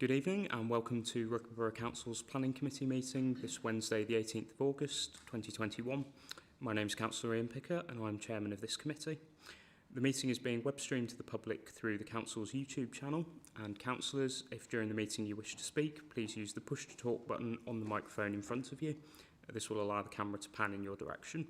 Good evening and welcome to Rugby Borough Council's Planning Committee meeting this Wednesday the 18th of August 2021. My name is Councillor Ian Picker and I'm Chairman of this committee. The meeting is being web streamed to the public through the Council's YouTube channel, and councillors, if during the meeting you wish to speak, please use the push to talk button on the microphone in front of you. This will allow the camera to pan in your direction.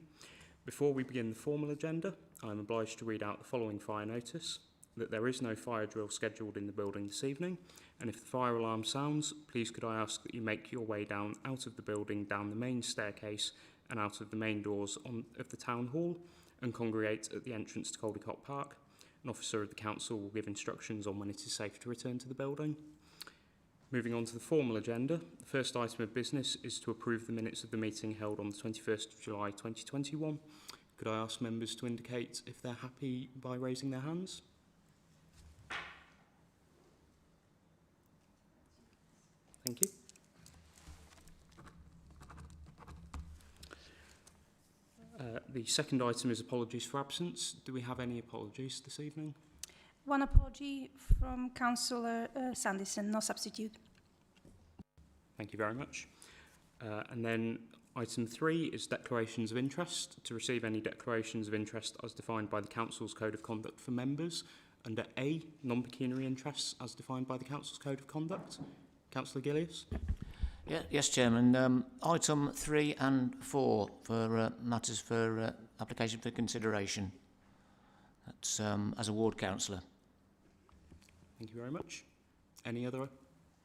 Before we begin the formal agenda, I am obliged to read out the following fire notice: that there is no fire drill scheduled in the building this evening, and if the fire alarm sounds, please could I ask that you make your way out of the building, down the main staircase and out of the main doors of the town hall, and congregate at the entrance to Caldecott Park. An officer of the council will give instructions on when it is safe to return to the building. Moving on to the formal agenda, the first item of business is to approve the minutes of the meeting held on the 21st of July 2021. Could I ask members to indicate if they're happy by raising their hands? Thank you. The second item is apologies for absence. Do we have any apologies this evening? One apology from Councillor Sandison, no substitute. Thank you very much. And then item 3 is declarations of interest. To receive any declarations of interest as defined by the Council's Code of Conduct for members. Under A, non-pecuniary interests as defined by the Council's Code of Conduct. Councillor Gillies. Yes, Chairman. Item 3 and 4 for matters for application for consideration. That's as a ward councillor. Thank you very much. Any other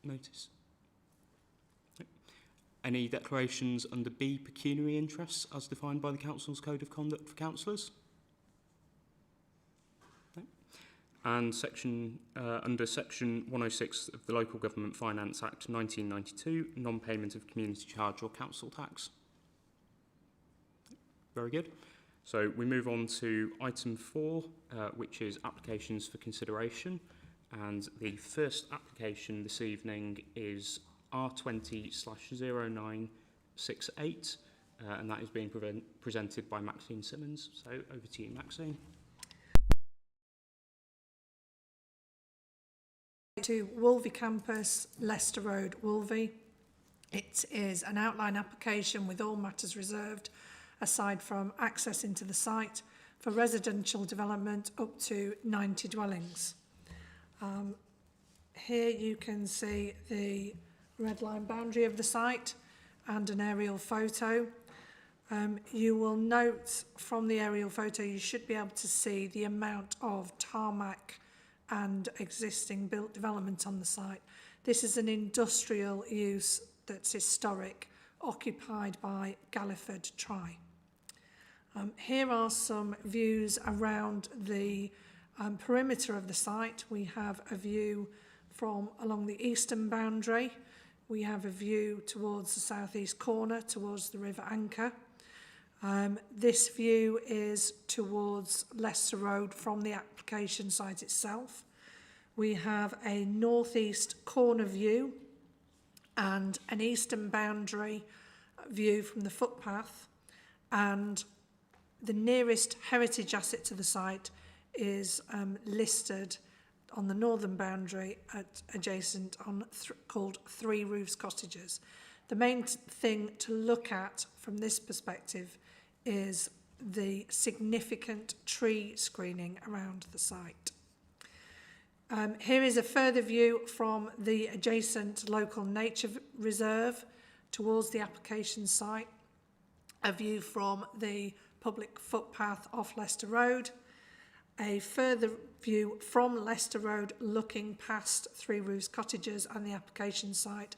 notice? No. Any declarations under B, pecuniary interests as defined by the Council's Code of Conduct for councillors? No. And under Section 106 of the Local Government Finance Act 1992, non-payment of community charge or council tax. Very good. So we move on to item 4, which is applications for consideration. And the first application this evening is R20/0968, and that is being presented by Maxine Simmons. So over to you, Maxine. To Wolvie Campus, Leicester Road, Wolvie. It is an outline application with all matters reserved, aside from access into the site, for residential development up to 90 dwellings. Here you can see the red line boundary of the site and an aerial photo. You will note from the aerial photo you should be able to see the amount of tarmac and existing built development on the site. This is an industrial use that's historic, occupied by Galliford Try. Here are some views around the perimeter of the site. We have a view from along the eastern boundary. We have a view towards the southeast corner, towards the River Anchor. This view is towards Leicester Road from the application site itself. We have a northeast corner view and an eastern boundary view from the footpath, and the nearest heritage asset to the site is listed on the northern boundary adjacent called Three Roofs Cottages. The main thing to look at from this perspective is the significant tree screening around the site. Here is a further view from the adjacent local nature reserve towards the application site, a view from the public footpath off Leicester Road, a further view from Leicester Road looking past Three Roofs Cottages and the application site,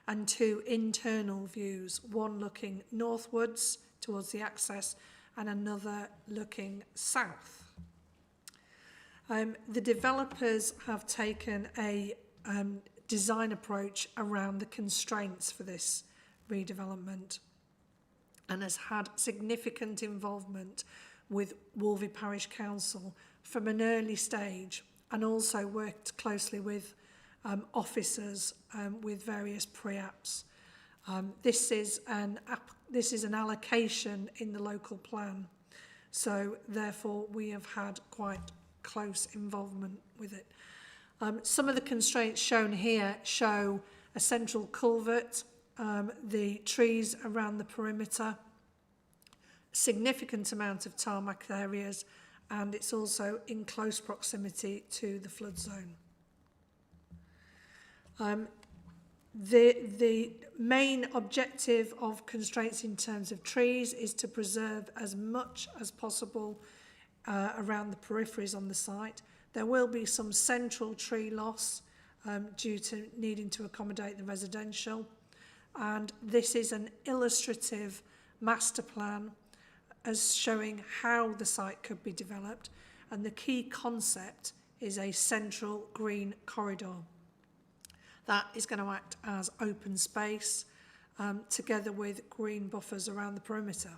and 2 internal views, one looking northwards towards the access and another looking south. The developers have taken a design approach around the constraints for this redevelopment and has had significant involvement with Wolvie Parish Council from an early stage, and also worked closely with officers with various pre-apps. This is an allocation in the local plan, so therefore we have had quite close involvement with it. Some of the constraints shown here show a central culvert, the trees around the perimeter, significant amount of tarmac areas, and it's also in close proximity to the flood zone. The main objective of constraints in terms of trees is to preserve as much as possible around the peripheries on the site. There will be some central tree loss due to needing to accommodate the residential, and this is an illustrative master plan as showing how the site could be developed, and the key concept is a central green corridor. That is going to act as open space together with green buffers around the perimeter.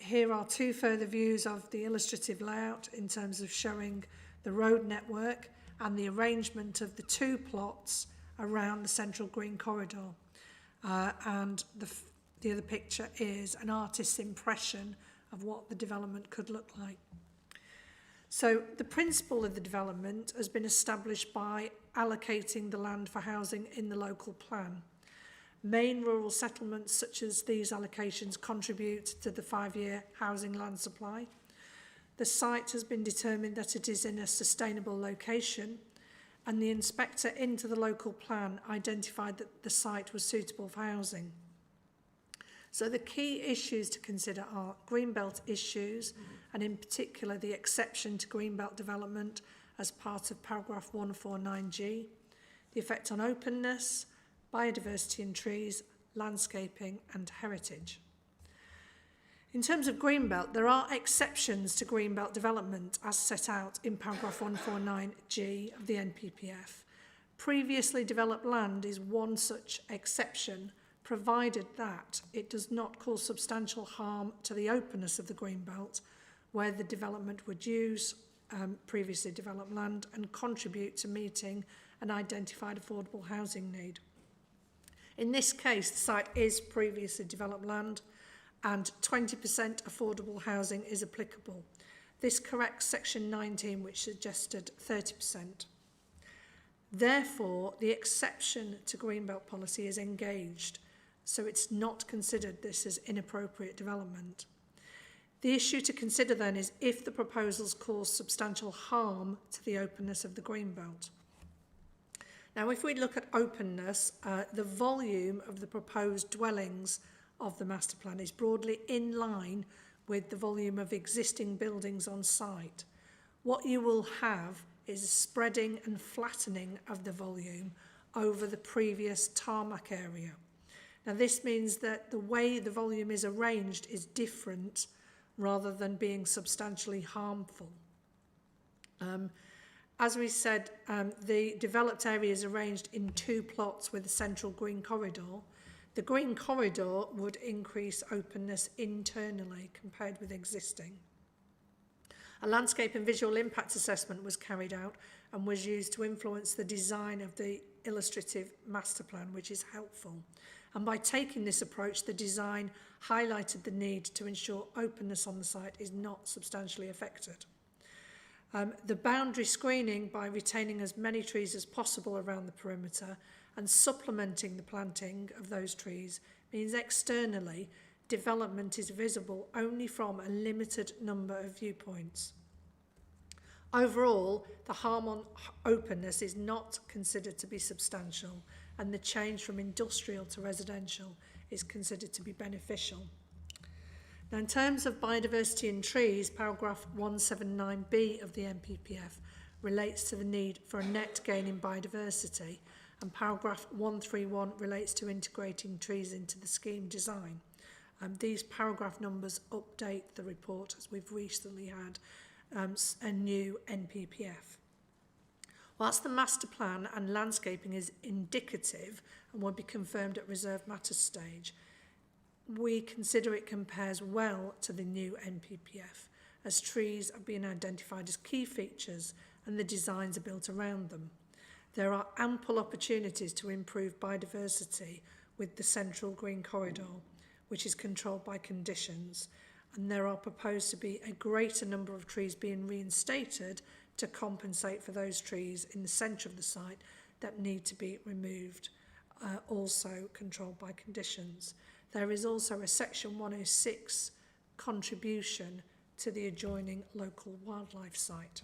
Here are two further views of the illustrative layout in terms of showing the road network and the arrangement of the two plots around the central green corridor. And the other picture is an artist's impression of what the development could look like. So the principle of the development has been established by allocating the land for housing in the local plan. Main rural settlements such as these allocations contribute to the 5-year housing land supply. The site has been determined that it is in a sustainable location, and the inspector into the local plan identified that the site was suitable for housing. So the key issues to consider are greenbelt issues, and in particular the exception to greenbelt development as part of paragraph 149G, the effect on openness, biodiversity and trees, landscaping and heritage. In terms of greenbelt, there are exceptions to greenbelt development as set out in paragraph 149G of the NPPF. Previously developed land is one such exception, provided that it does not cause substantial harm to the openness of the greenbelt, where the development would use previously developed land and contribute to meeting an identified affordable housing need. In this case, the site is previously developed land and 20% affordable housing is applicable. This corrects section 19, which suggested 30%. Therefore, the exception to greenbelt policy is engaged, so it's not considered this as inappropriate development. The issue to consider then is if the proposals cause substantial harm to the openness of the greenbelt. Now, if we look at openness, the volume of the proposed dwellings of the master plan is broadly in line with the volume of existing buildings on site. What you will have is a spreading and flattening of the volume over the previous tarmac area. Now, this means that the way the volume is arranged is different rather than being substantially harmful. As we said, the developed area is arranged in two plots with a central green corridor. The green corridor would increase openness internally compared with existing. A landscape and visual impact assessment was carried out and was used to influence the design of the illustrative master plan, which is helpful. And by taking this approach, the design highlighted the need to ensure openness on the site is not substantially affected. The boundary screening, by retaining as many trees as possible around the perimeter and supplementing the planting of those trees, means externally development is visible only from a limited number of viewpoints. Overall, the harm on openness is not considered to be substantial, and the change from industrial to residential is considered to be beneficial. Now, in terms of biodiversity in trees, paragraph 179B of the NPPF relates to the need for a net gain in biodiversity, and paragraph 131 relates to integrating trees into the scheme design. These paragraph numbers update the report as we've recently had a new NPPF. Whilst the master plan and landscaping is indicative and will be confirmed at reserved matters stage, we consider it compares well to the new NPPF, as trees are being identified as key features and the designs are built around them. There are ample opportunities to improve biodiversity with the central green corridor, which is controlled by conditions, and there are proposed to be a greater number of trees being reinstated to compensate for those trees in the centre of the site that need to be removed, also controlled by conditions. There is also a Section 106 contribution to the adjoining local wildlife site.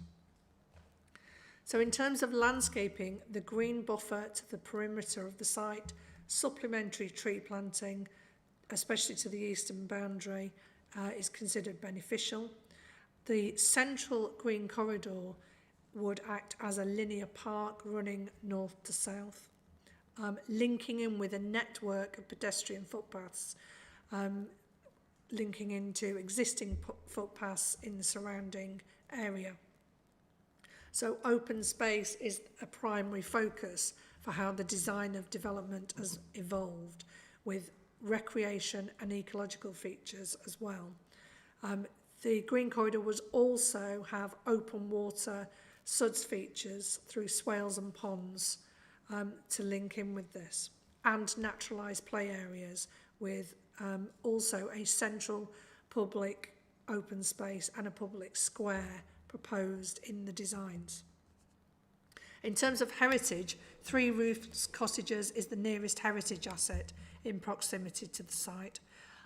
So in terms of landscaping, the green buffer to the perimeter of the site, supplementary tree planting, especially to the eastern boundary, is considered beneficial. The central green corridor would act as a linear park running north to south, linking in with a network of pedestrian footpaths, linking into existing footpaths in the surrounding area. So open space is a primary focus for how the design of development has evolved, with recreation and ecological features as well. The green corridor would also have open water suds features through swales and ponds to link in with this, and naturalised play areas with also a central public open space and a public square proposed in the designs. In terms of heritage, Three Roofs Cottages is the nearest heritage asset in proximity to the site.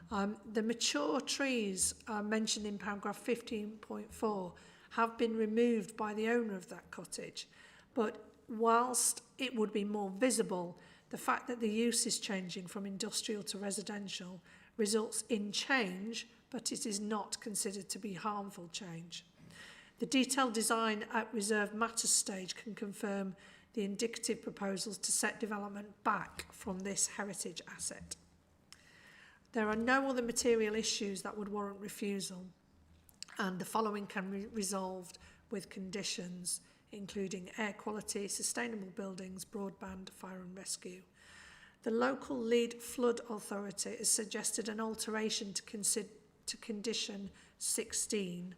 The mature trees mentioned in paragraph 15.4 have been removed by the owner of that cottage, but whilst it would be more visible, the fact that the use is changing from industrial to residential results in change, but it is not considered to be harmful change. The detailed design at reserved matters stage can confirm the indicative proposals to set development back from this heritage asset. There are no other material issues that would warrant refusal, and the following can be resolved with conditions including air quality, sustainable buildings, broadband, fire and rescue. The local lead flood authority has suggested an alteration to condition 16,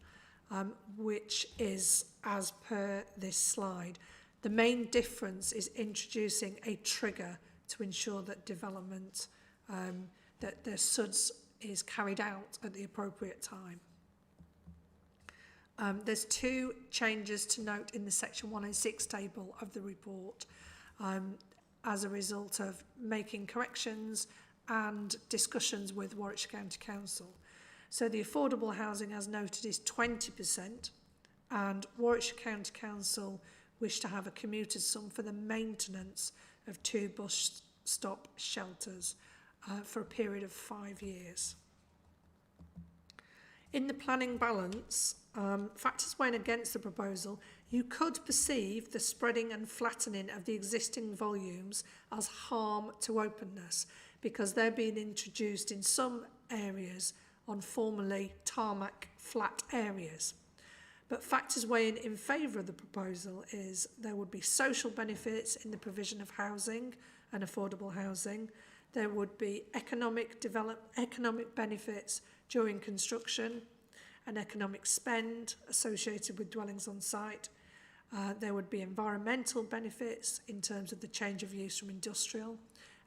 which is as per this slide. The main difference is introducing a trigger to ensure that development, that the SUDS is carried out at the appropriate time. There's two changes to note in the Section 106 table of the report as a result of making corrections and discussions with Warwickshire County Council. So the affordable housing, as noted, is 20%, and Warwickshire County Council wish to have a commuted sum for the maintenance of 2 bus stop shelters for a period of 5 years. In the planning balance, factors weighing against the proposal, you could perceive the spreading and flattening of the existing volumes as harm to openness, because they're being introduced in some areas on formerly tarmac flat areas. But factors weighing in favour of the proposal is there would be social benefits in the provision of housing and affordable housing. There would be economic benefits during construction and economic spend associated with dwellings on site. There would be environmental benefits in terms of the change of use from industrial,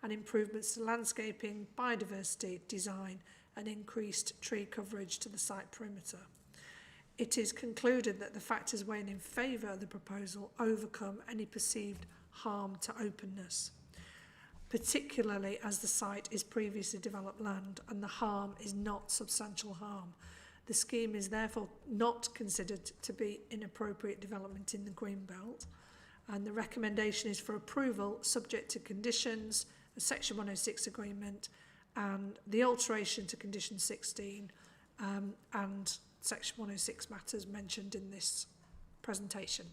and improvements to landscaping, biodiversity, design and increased tree coverage to the site perimeter. It is concluded that the factors weighing in favour of the proposal overcome any perceived harm to openness, particularly as the site is previously developed land and the harm is not substantial harm. The scheme is therefore not considered to be inappropriate development in the Greenbelt, and the recommendation is for approval subject to conditions, a Section 106 agreement, and the alteration to condition 16 and Section 106 matters mentioned in this presentation.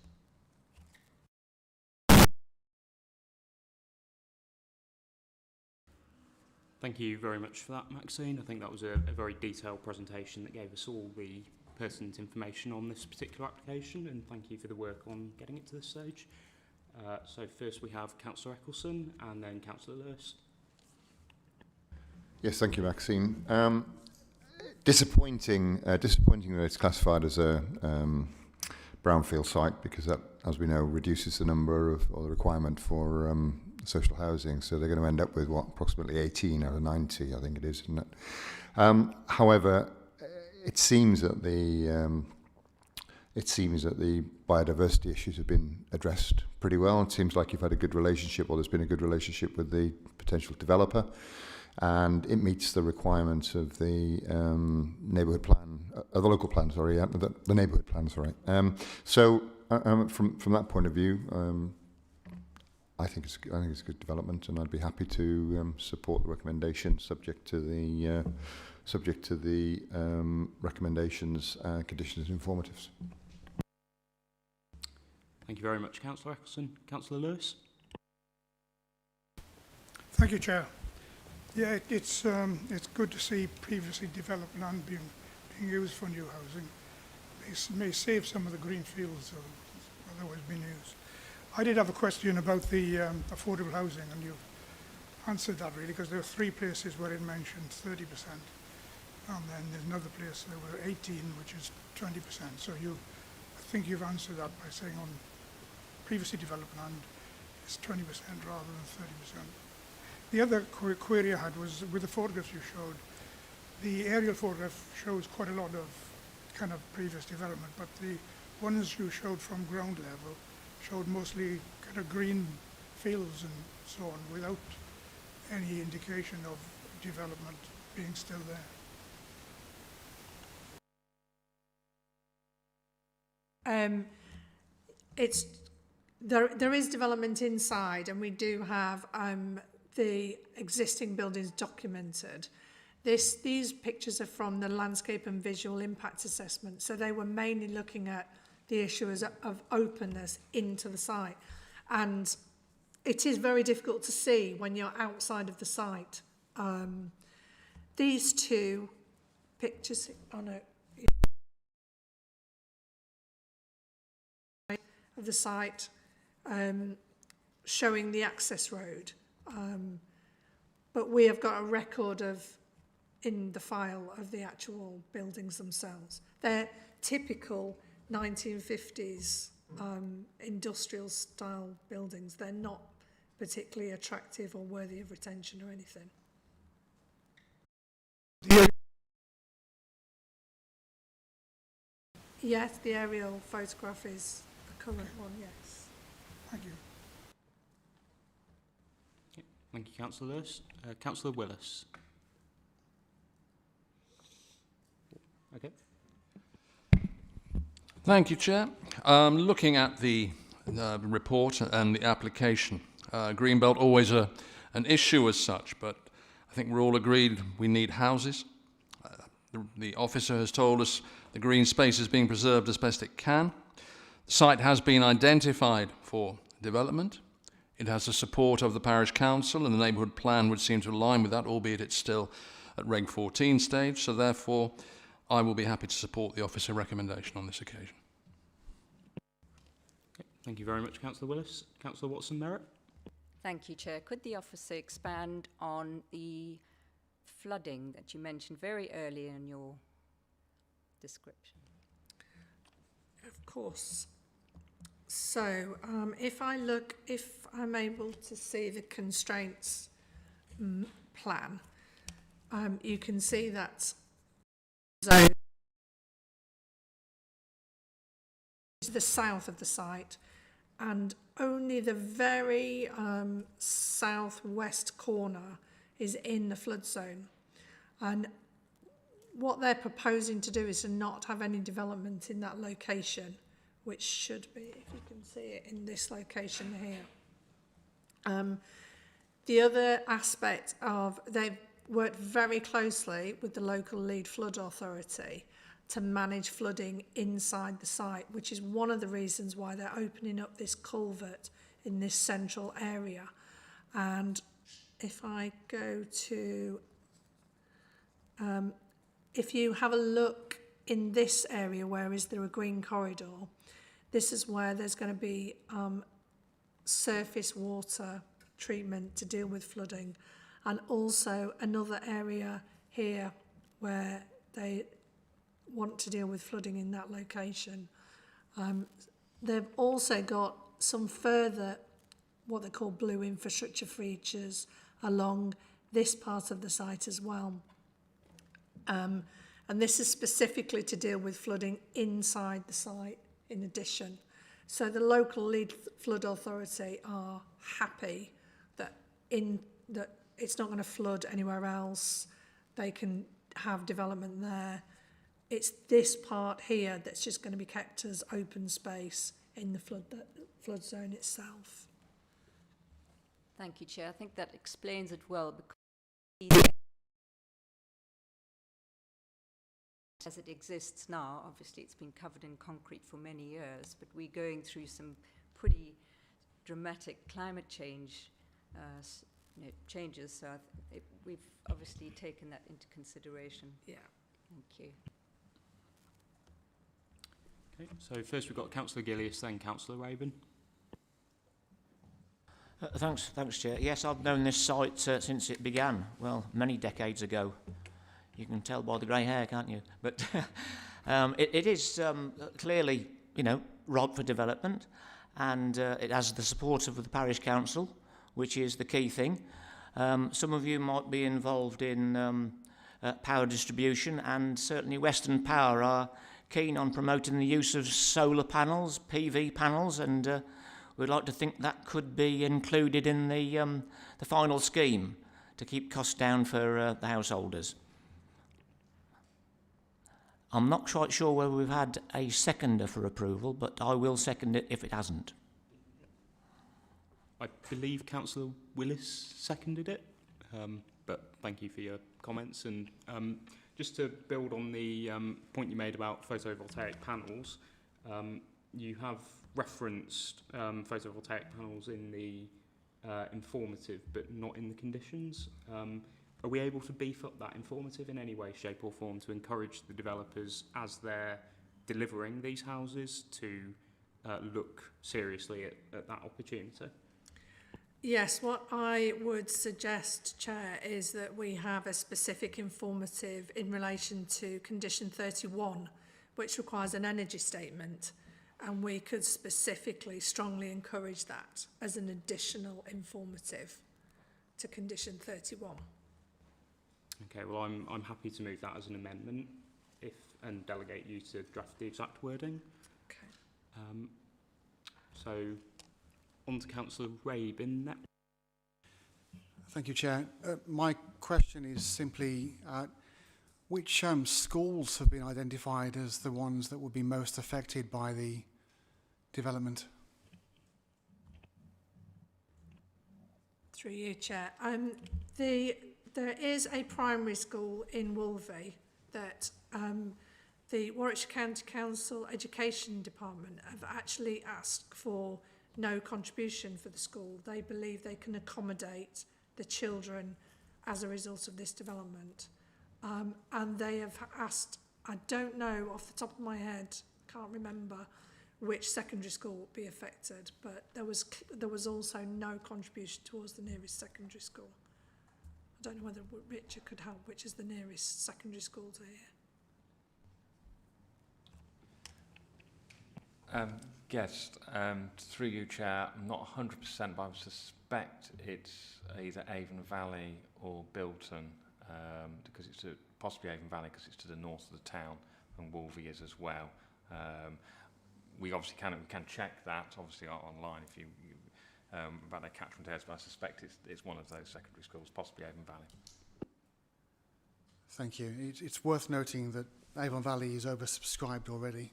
Thank you very much for that, Maxine. I think that was a very detailed presentation that gave us all the pertinent information on this particular application, and thank you for the work on getting it to this stage. So first we have Councillor Eccleston and then Councillor Lewis. Yes, thank you, Maxine. Disappointing that it's classified as a brownfield site, because that, as we know, reduces the number of, or the requirement for social housing. So they're going to end up with what, approximately 18 out of 90, I think it is, isn't it? However, it seems that the it seems that the biodiversity issues have been addressed pretty well. It seems like you've had a good relationship, or there's been a good relationship with the potential developer, and it meets the requirements of the neighbourhood plan, the local plan, sorry, the neighbourhood plan, sorry. From that point of view, I think it's a good development, and I'd be happy to support the recommendation, subject to the recommendations, conditions, and informatives. Thank you very much, Councillor Eccleston. Councillor Lewis. Thank you, Chair. Yeah, it's good to see previously developed land being used for new housing. It may save some of the green fields that have otherwise been used. I did have a question about the affordable housing, and you've answered that really, because there are 3 places where it mentioned 30%, and then there's another place there were 18, which is 20%. So I think you've answered that by saying on previously developed land it's 20% rather than 30%. The other query I had was with the photographs you showed. The aerial photograph shows quite a lot of kind of previous development, but the ones you showed from ground level showed mostly kind of green fields and so on, without any indication of development being still there. There is development inside, and we do have the existing buildings documented. These pictures are from the landscape and visual impact assessment, so they were mainly looking at the issue of openness into the site, and it is very difficult to see when you're outside of the site. These 2 pictures of the site showing the access road, but we have got a record in the file of the actual buildings themselves. They're typical 1950s industrial style buildings. They're not particularly attractive or worthy of retention or anything. Yes, the aerial photograph is a current one, yes. Thank you. Thank you, Councillor Lewis. Councillor Willis. Okay. Thank you, Chair. Looking at the report and the application, Greenbelt always an issue as such, but I think we're all agreed we need houses. The officer has told us the green space is being preserved as best it can. The site has been identified for development. It has the support of the parish council, and the neighbourhood plan would seem to align with that, albeit it's still at Reg 14 stage. So therefore, I will be happy to support the officer recommendation on this occasion. Okay. Thank you very much, Councillor Willis. Councillor Watson-Merritt. Thank you, Chair. Could the officer expand on the flooding that you mentioned very early in your description? Of course. So if I'm able to see the constraints plan, you can see that zone is the south of the site, and only the very southwest corner is in the flood zone. And what they're proposing to do is to not have any development in that location, which should be, if you can see it, in this location here. The other aspect of, they've worked very closely with the local lead flood authority to manage flooding inside the site, which is one of the reasons why they're opening up this culvert in this central area. And if I go to, if you have a look in this area where is there a green corridor, this is where there's going to be surface water treatment to deal with flooding, and also another area here where they want to deal with flooding in that location. They've also got some further what they call blue infrastructure features along this part of the site as well. And And this is specifically to deal with flooding inside the site in addition. So the local lead flood authority are happy that it's not going to flood anywhere else. They can have development there. It's this part here that's just going to be kept as open space in the flood zone itself. Thank you, Chair. I think that explains it well, because as it exists now, obviously it's been covered in concrete for many years, but we're going through some pretty dramatic climate change changes, so we've obviously taken that into consideration. Yeah. Thank you. Okay, so first we've got Councillor Gillies, then Councillor Rabin. Thanks, Chair. Yes, I've known this site since it began, well, many decades ago. You can tell by the grey hair, can't you? But it is clearly, ripe for development, and it has the support of the parish council, which is the key thing. Some of you might be involved in power distribution, and certainly Western Power are keen on promoting the use of solar panels, PV panels, and we'd like to think that could be included in the final scheme to keep costs down for the householders. I'm not quite sure whether we've had a seconder for approval, but I will second it if it hasn't. I believe Councillor Willis seconded it, but thank you for your comments. And just to build on the point you made about photovoltaic panels, you have referenced photovoltaic panels in the informative, but not in the conditions. Are we able to beef up that informative in any way, shape or form to encourage the developers as they're delivering these houses to look seriously at that opportunity? Yes, what I would suggest, Chair, is that we have a specific informative in relation to condition 31, which requires an energy statement, and we could specifically strongly encourage that as an additional informative to condition 31. Okay, well, I'm happy to move that as an amendment and delegate you to draft the exact wording. Okay. So, on to Councillor Rabin next. Thank you, Chair. My question is simply, which schools have been identified as the ones that would be most affected by the development? Through you, Chair. There is a primary school in Wolvey that the Warwickshire County Council Education Department have actually asked for no contribution for the school. They believe they can accommodate the children as a result of this development. And they have asked, I don't know off the top of my head, can't remember which secondary school would be affected, but there was also no contribution towards the nearest secondary school. I don't know whether Richard could help, which is the nearest secondary school to here. Yes, through you, Chair, I'm not 100%, but I suspect it's either Avon Valley or Bilton, because it's possibly Avon Valley because it's to the north of the town, and Wolvey is as well. We obviously can check that obviously online if you about their catchment areas, but I suspect it's one of those secondary schools, possibly Avon Valley. Thank you. It's worth noting that Avon Valley is oversubscribed already.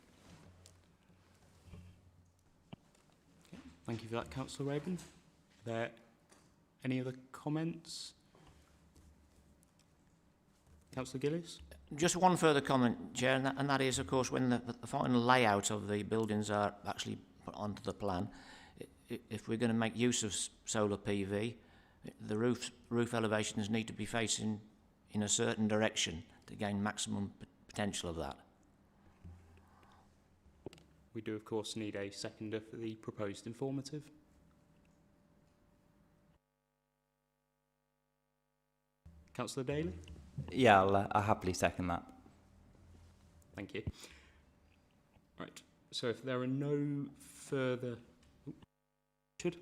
Thank you for that, Councillor Rabin. Are there any other comments? Councillor Gillies? Just one further comment, Chair, and that is, of course, when the final layout of the buildings are actually put onto the plan, if we're going to make use of solar PV, the roof elevations need to be facing in a certain direction to gain maximum potential of that. We do, of course, need a seconder for the proposed informative. Councillor Daly? Yeah, I'll happily second that. Thank you. Right, so if there are no further... Richard?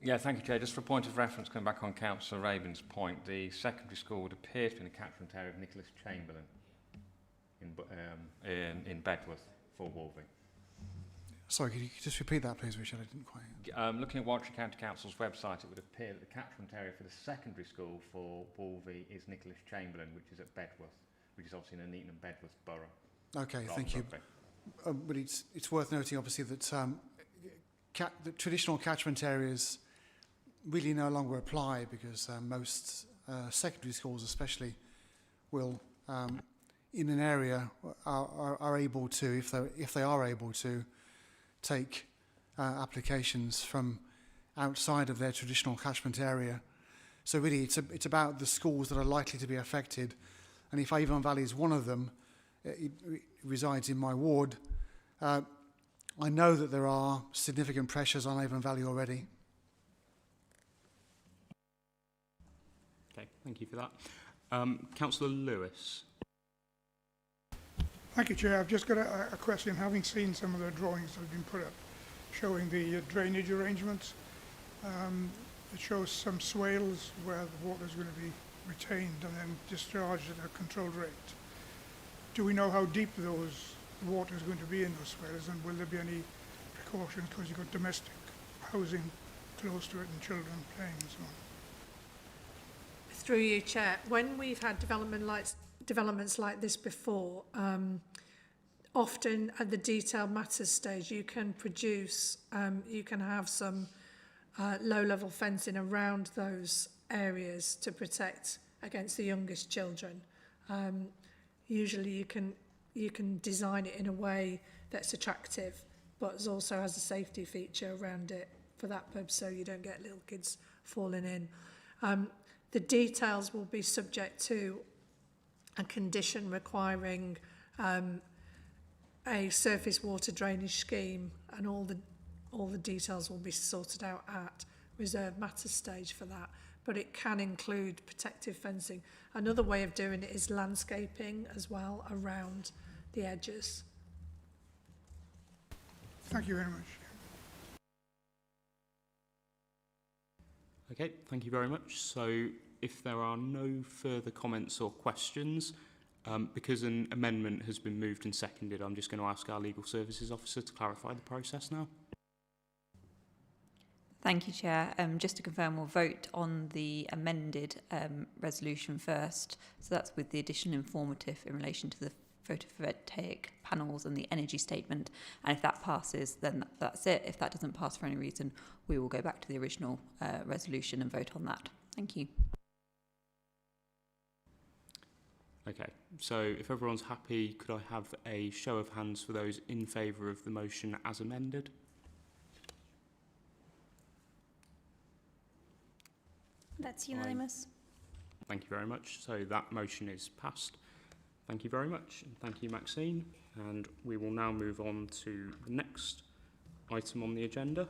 Yeah, thank you, Chair. Just for a point of reference, coming back on Councillor Rabin's point, the secondary school would appear to be in the catchment area of Nicholas Chamberlain. in Bedworth for Wolvie. Sorry, could you just repeat that, please, Richard? I didn't quite... Looking at Warwickshire County Council's website, it would appear that the catchment area for the secondary school for Wolvie is Nicholas Chamberlain, which is at Bedworth, which is obviously in the Neaton and Bedworth borough. Okay, thank you. But it's worth noting, obviously, that the traditional catchment areas really no longer apply because most secondary schools especially will, in an area, are able to, if they are able to, take applications from outside of their traditional catchment area. So really it's about the schools that are likely to be affected, and if Avon Valley is one of them, it resides in my ward. I know that there are significant pressures on Avon Valley already. Okay, thank you for that. Councillor Lewis. Thank you, Chair. I've just got a question. Having seen some of the drawings that have been put up showing the drainage arrangements, it shows some swales where the water is going to be retained and then discharged at a controlled rate. Do we know how deep the water is going to be in those swales, and will there be any precautions because you've got domestic housing close to it and children playing and so on? Through you, Chair, when we've had developments like this before, often at the detailed matters stage, you can have some low-level fencing around those areas to protect against the youngest children. Usually you can design it in a way that's attractive, but also has a safety feature around it for that purpose, so you don't get little kids falling in. The details will be subject to a condition requiring a surface water drainage scheme, and all the details will be sorted out at reserved matters stage for that. But it can include protective fencing. Another way of doing it is landscaping as well around the edges. Thank you very much. Okay, thank you very much. So if there are no further comments or questions, because an amendment has been moved and seconded, I'm just going to ask our Legal Services Officer to clarify the process now. Thank you, Chair. Just to confirm, we'll vote on the amended resolution first. So that's with the additional informative in relation to the photovoltaic panels and the energy statement. And if that passes, then that's it. If that doesn't pass for any reason, we will go back to the original resolution and vote on that. Thank you. Okay, so if everyone's happy, could I have a show of hands for those in favour of the motion as amended? That's unanimous. Thank you very much. So that motion is passed. Thank you very much. And thank you, Maxine. And we will now move on to the next item on the agenda,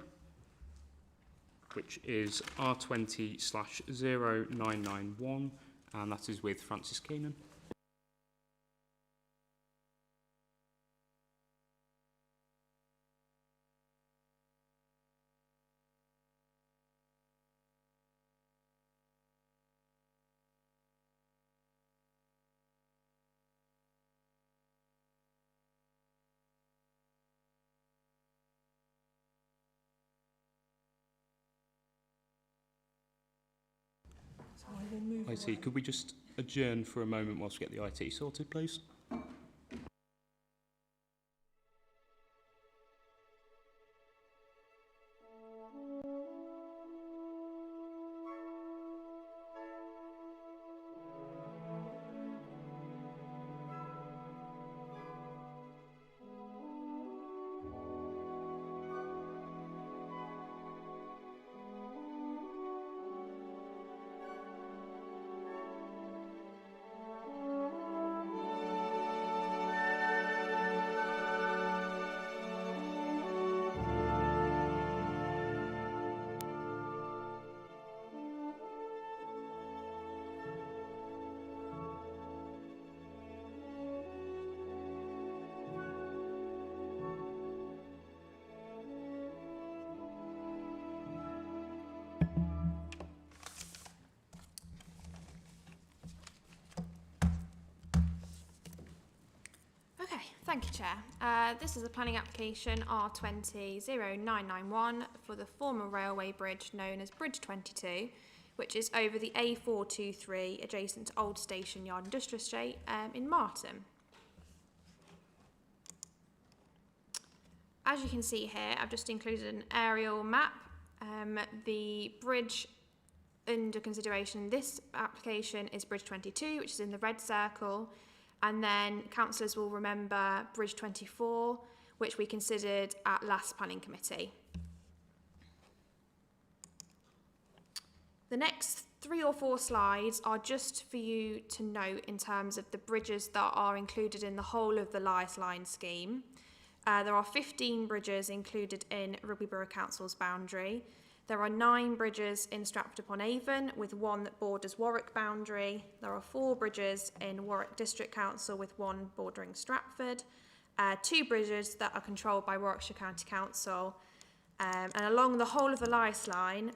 which is R20/0991, and that is with Francis Keenan. IT, could we just adjourn for a moment whilst we get the IT sorted, please? Thank you, Chair. This is a planning application R200991 for the former railway bridge known as Bridge 22, which is over the A423 adjacent to Old Station Yard Industrial Estate in Marton. As you can see here, I've just included an aerial map. The bridge under consideration in this application is Bridge 22, which is in the red circle, and then councillors will remember Bridge 24, which we considered at last planning committee. The next 3 or 4 slides are just for you to note in terms of the bridges that are included in the whole of the lifeline scheme. There are 15 bridges included in Rugby Borough Council's boundary. There are 9 bridges in Stratford-upon-Avon, with 1 that borders Warwick boundary. There are 4 bridges in Warwick District Council, with 1 bordering Stratford. 2 bridges that are controlled by Warwickshire County Council. And along the whole of the lifeline,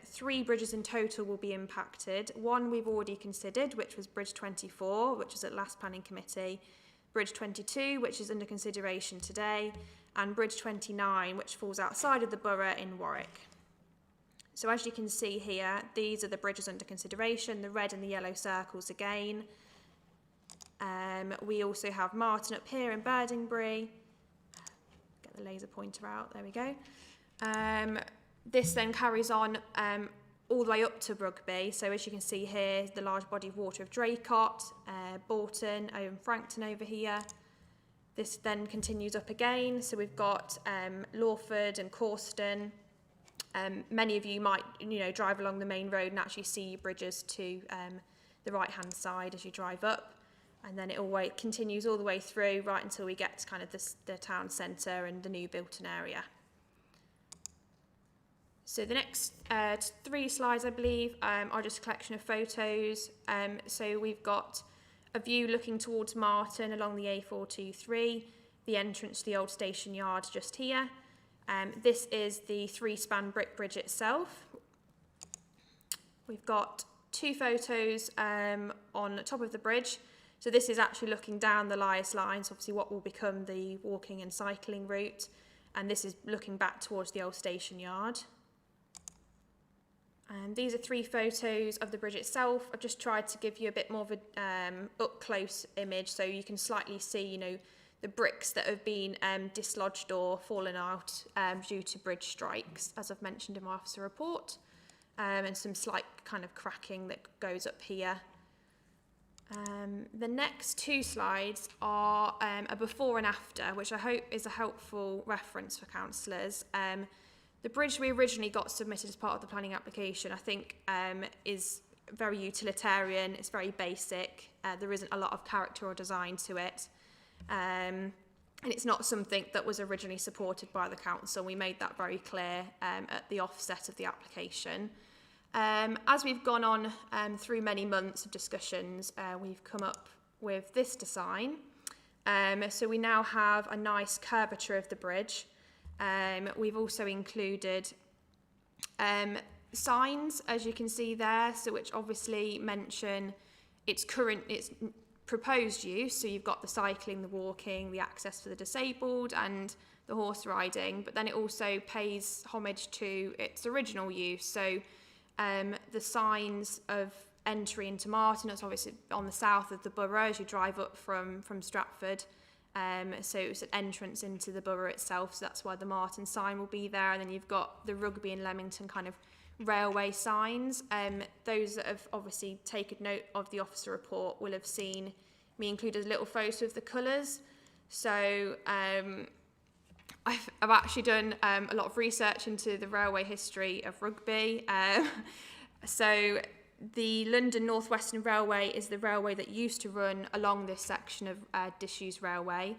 3 bridges in total will be impacted. 1 we've already considered, which was Bridge 24, which is at last planning committee. Bridge 22, which is under consideration today, and Bridge 29, which falls outside of the borough in Warwick. So as you can see here, these are the bridges under consideration, the red and the yellow circles again. We also have Marton up here in Birdingbury. Get the laser pointer out, there we go. This then carries on all the way up to Rugby. So as you can see here, the large body of water of Draycott, Bolton, Frankton over here. This then continues up again. So we've got Lawford and Corston. Many of you might, drive along the main road and actually see bridges to the right-hand side as you drive up. And then it continues all the way through right until we get to kind of the town centre and the new Bilton area. So the next 3 slides, I believe, are just a collection of photos. So we've got a view looking towards Marton along the A423, the entrance to the old station yard just here. This is the 3-span brick bridge itself. We've got 2 photos on the top of the bridge. So this is actually looking down the Lias line, so obviously what will become the walking and cycling route. And this is looking back towards the old station yard. These are 3 photos of the bridge itself. I've just tried to give you a bit more of a up-close image so you can slightly see, the bricks that have been dislodged or fallen out due to bridge strikes, as I've mentioned in my officer report, and some slight kind of cracking that goes up here. The next 2 slides are a before and after, which I hope is a helpful reference for councillors. The bridge we originally got submitted as part of the planning application, I think, is very utilitarian, it's very basic, there isn't a lot of character or design to it, and it's not something that was originally supported by the council. We made that very clear at the offset of the application. As we've gone on through many months of discussions, we've come up with this design. So we now have a nice curvature of the bridge. We've also included signs, as you can see there, so which obviously mention its proposed use. So you've got the cycling, the walking, the access for the disabled and the horse riding, but then it also pays homage to its original use. So the signs of entry into Marton, it's obviously on the south of the borough as you drive up from Stratford. So it's an entrance into the borough itself, so that's why the Marton sign will be there. And then you've got the Rugby and Leamington kind of railway signs. Those that have obviously taken note of the officer report will have seen me included a little photo of the colours. So I've actually done a lot of research into the railway history of Rugby. So the London North Western Railway is the railway that used to run along this section of disused railway.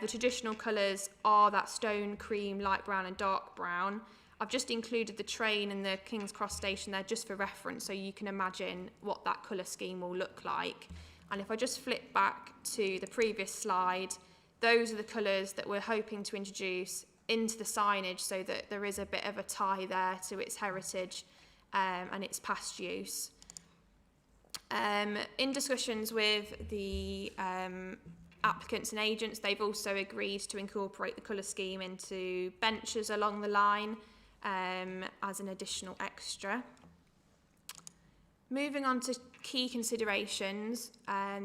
The traditional colours are that stone, cream, light brown and dark brown. I've just included the train and the King's Cross station there just for reference so you can imagine what that colour scheme will look like. And if I just flip back to the previous slide, those are the colours that we're hoping to introduce into the signage so that there is a bit of a tie there to its heritage and its past use. In discussions with the applicants and agents, they've also agreed to incorporate the colour scheme into benches along the line as an additional extra. Moving on to key considerations,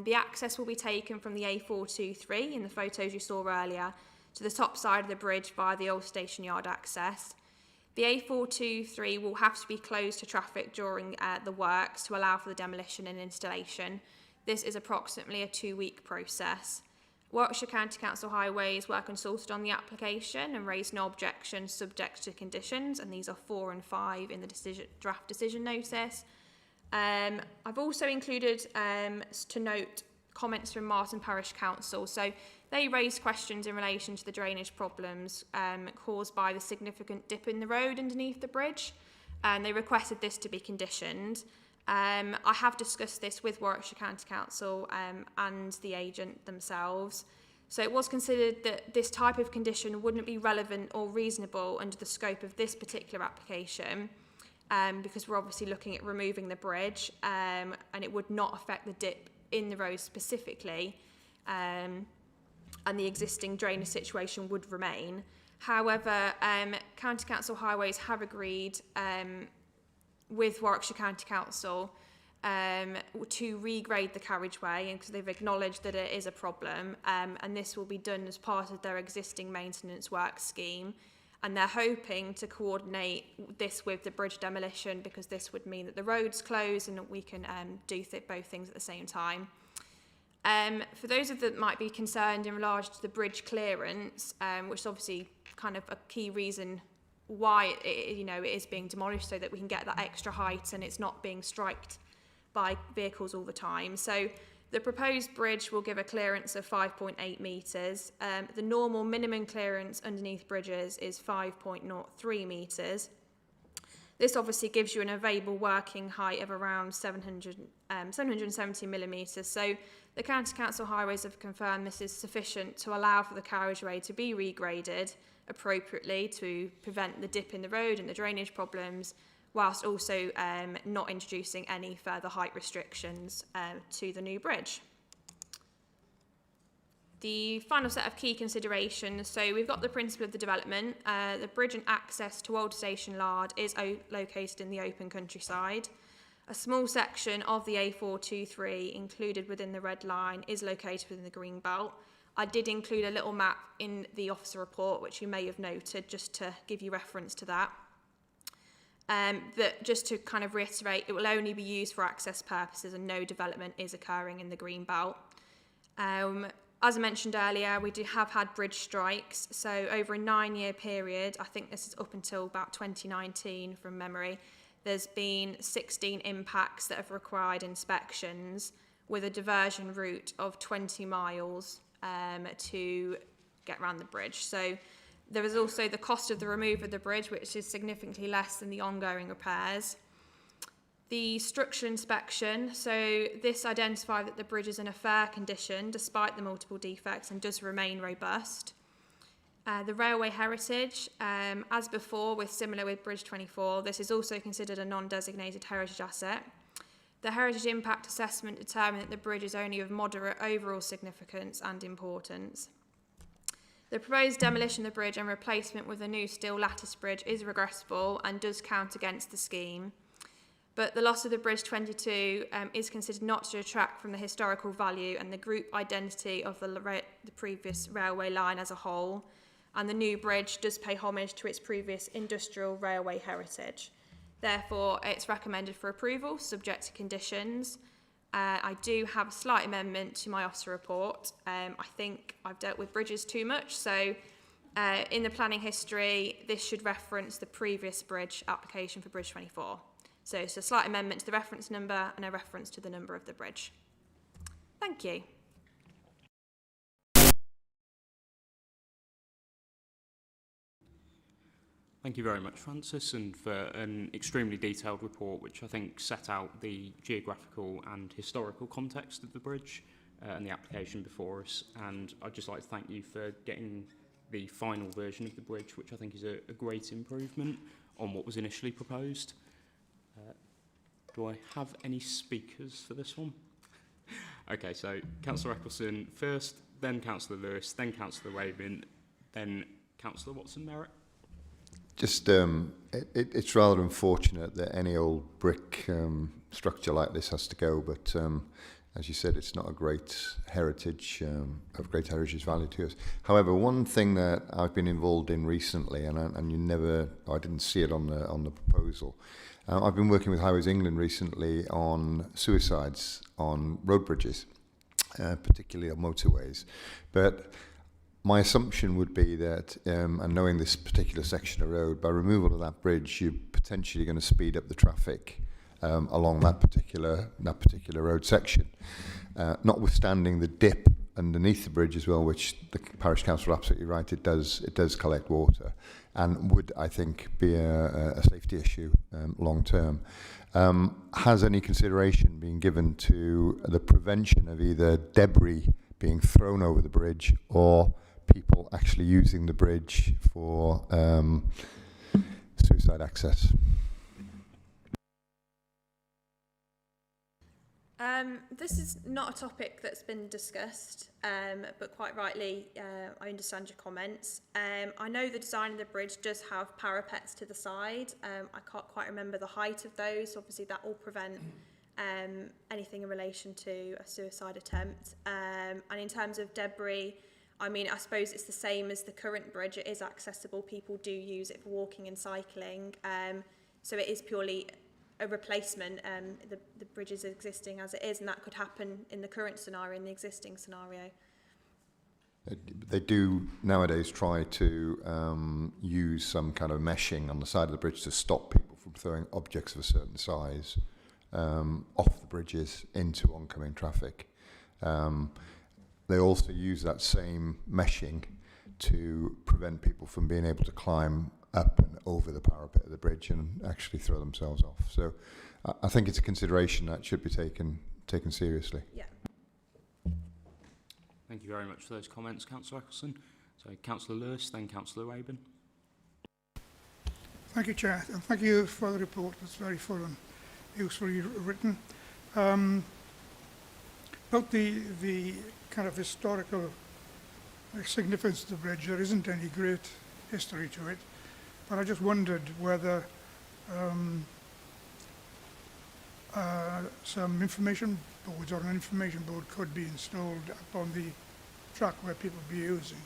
the access will be taken from the A423 in the photos you saw earlier to the top side of the bridge via the old station yard access. The A423 will have to be closed to traffic during the works to allow for the demolition and installation. This is approximately a 2-week process. Warwickshire County Council Highways were consulted on the application and raised no objections subject to conditions, and these are 4 and 5 in the draft decision notice. I've also included to note comments from Martin Parish Council. So they raised questions in relation to the drainage problems caused by the significant dip in the road underneath the bridge, and they requested this to be conditioned. I have discussed this with Warwickshire County Council and the agent themselves. So it was considered that this type of condition wouldn't be relevant or reasonable under the scope of this particular application, because we're obviously looking at removing the bridge, and it would not affect the dip in the road specifically, and the existing drainage situation would remain. However, County Council Highways have agreed with Warwickshire County Council to regrade the carriageway, because they've acknowledged that it is a problem, and this will be done as part of their existing maintenance work scheme. And they're hoping to coordinate this with the bridge demolition, because this would mean that the road's closed and that we can do both things at the same time. For those of that might be concerned in regards to the bridge clearance, which is obviously kind of a key reason why it is being demolished, so that we can get that extra height and it's not being striked by vehicles all the time. So the proposed bridge will give a clearance of 5.8 metres. The normal minimum clearance underneath bridges is 5.03 metres. This obviously gives you an available working height of around 770 millimetres. So the County Council Highways have confirmed this is sufficient to allow for the carriageway to be regraded appropriately to prevent the dip in the road and the drainage problems, whilst also not introducing any further height restrictions to the new bridge. The final set of key considerations, so we've got the principle of the development. The bridge and access to Old Station Yard is located in the open countryside. A small section of the A423 included within the red line is located within the green belt. I did include a little map in the officer report, which you may have noted, just to give you reference to that. That just to kind of reiterate, it will only be used for access purposes and no development is occurring in the green belt. As I mentioned earlier, we have had bridge strikes. So over a 9-year period, I think this is up until about 2019 from memory, there's been 16 impacts that have required inspections with a diversion route of 20 miles to get around the bridge. So there is also the cost of the removal of the bridge, which is significantly less than the ongoing repairs. The structure inspection, so this identified that the bridge is in a fair condition despite the multiple defects and does remain robust. The railway heritage, as before, similar with Bridge 24, this is also considered a non-designated heritage asset. The heritage impact assessment determined that the bridge is only of moderate overall significance and importance. The proposed demolition of the bridge and replacement with a new steel lattice bridge is regressible and does count against the scheme. But the loss of the Bridge 22 is considered not to detract from the historical value and the group identity of the previous railway line as a whole. And the new bridge does pay homage to its previous industrial railway heritage. Therefore, it's recommended for approval, subject to conditions. I do have a slight amendment to my officer report. I think I've dealt with bridges too much, so in the planning history, this should reference the previous bridge application for Bridge 24. So it's a slight amendment to the reference number and a reference to the number of the bridge. Thank you. Thank you very much, Francis, and for an extremely detailed report, which I think set out the geographical and historical context of the bridge and the application before us. And I'd just like to thank you for getting the final version of the bridge, which I think is a great improvement on what was initially proposed. Do I have any speakers for this one? Okay, so Councillor Eccleston first, then Councillor Lewis, then Councillor Wabin, then Councillor Watson-Merritt. Just, it's rather unfortunate that any old brick structure like this has to go, but as you said, it's not a great heritage, of great heritage value to us. However, one thing that I've been involved in recently, and I didn't see it on the proposal. I've been working with Highways England recently on suicides on road bridges, particularly on motorways. But my assumption would be that, and knowing this particular section of road, by removal of that bridge, you're potentially going to speed up the traffic along that particular road section. Notwithstanding the dip underneath the bridge as well, which the parish council are absolutely right, it does collect water, and would, I think, be a safety issue long term. Has any consideration been given to the prevention of either debris being thrown over the bridge or people actually using the bridge for suicide access? This is not a topic that's been discussed, but quite rightly, I understand your comments. I know the design of the bridge does have parapets to the side. I can't quite remember the height of those. Obviously, that will prevent anything in relation to a suicide attempt. And in terms of debris, I mean, I suppose it's the same as the current bridge. It is accessible. People do use it for walking and cycling. So it is purely a replacement. The bridge is existing as it is, and that could happen in the current scenario, in the existing scenario. They do nowadays try to use some kind of meshing on the side of the bridge to stop people from throwing objects of a certain size off the bridges into oncoming traffic. They also use that same meshing to prevent people from being able to climb up and over the parapet of the bridge and actually throw themselves off. So I think it's a consideration that should be taken seriously. Yeah. Thank you very much for those comments, Councillor Eccleston. So Councillor Lewis, then Councillor Wabin. Thank you, Chair, and thank you for the report. It's very full and usefully written. About the kind of historical significance of the bridge, there isn't any great history to it, but I just wondered whether some information boards or an information board could be installed up on the track where people be using,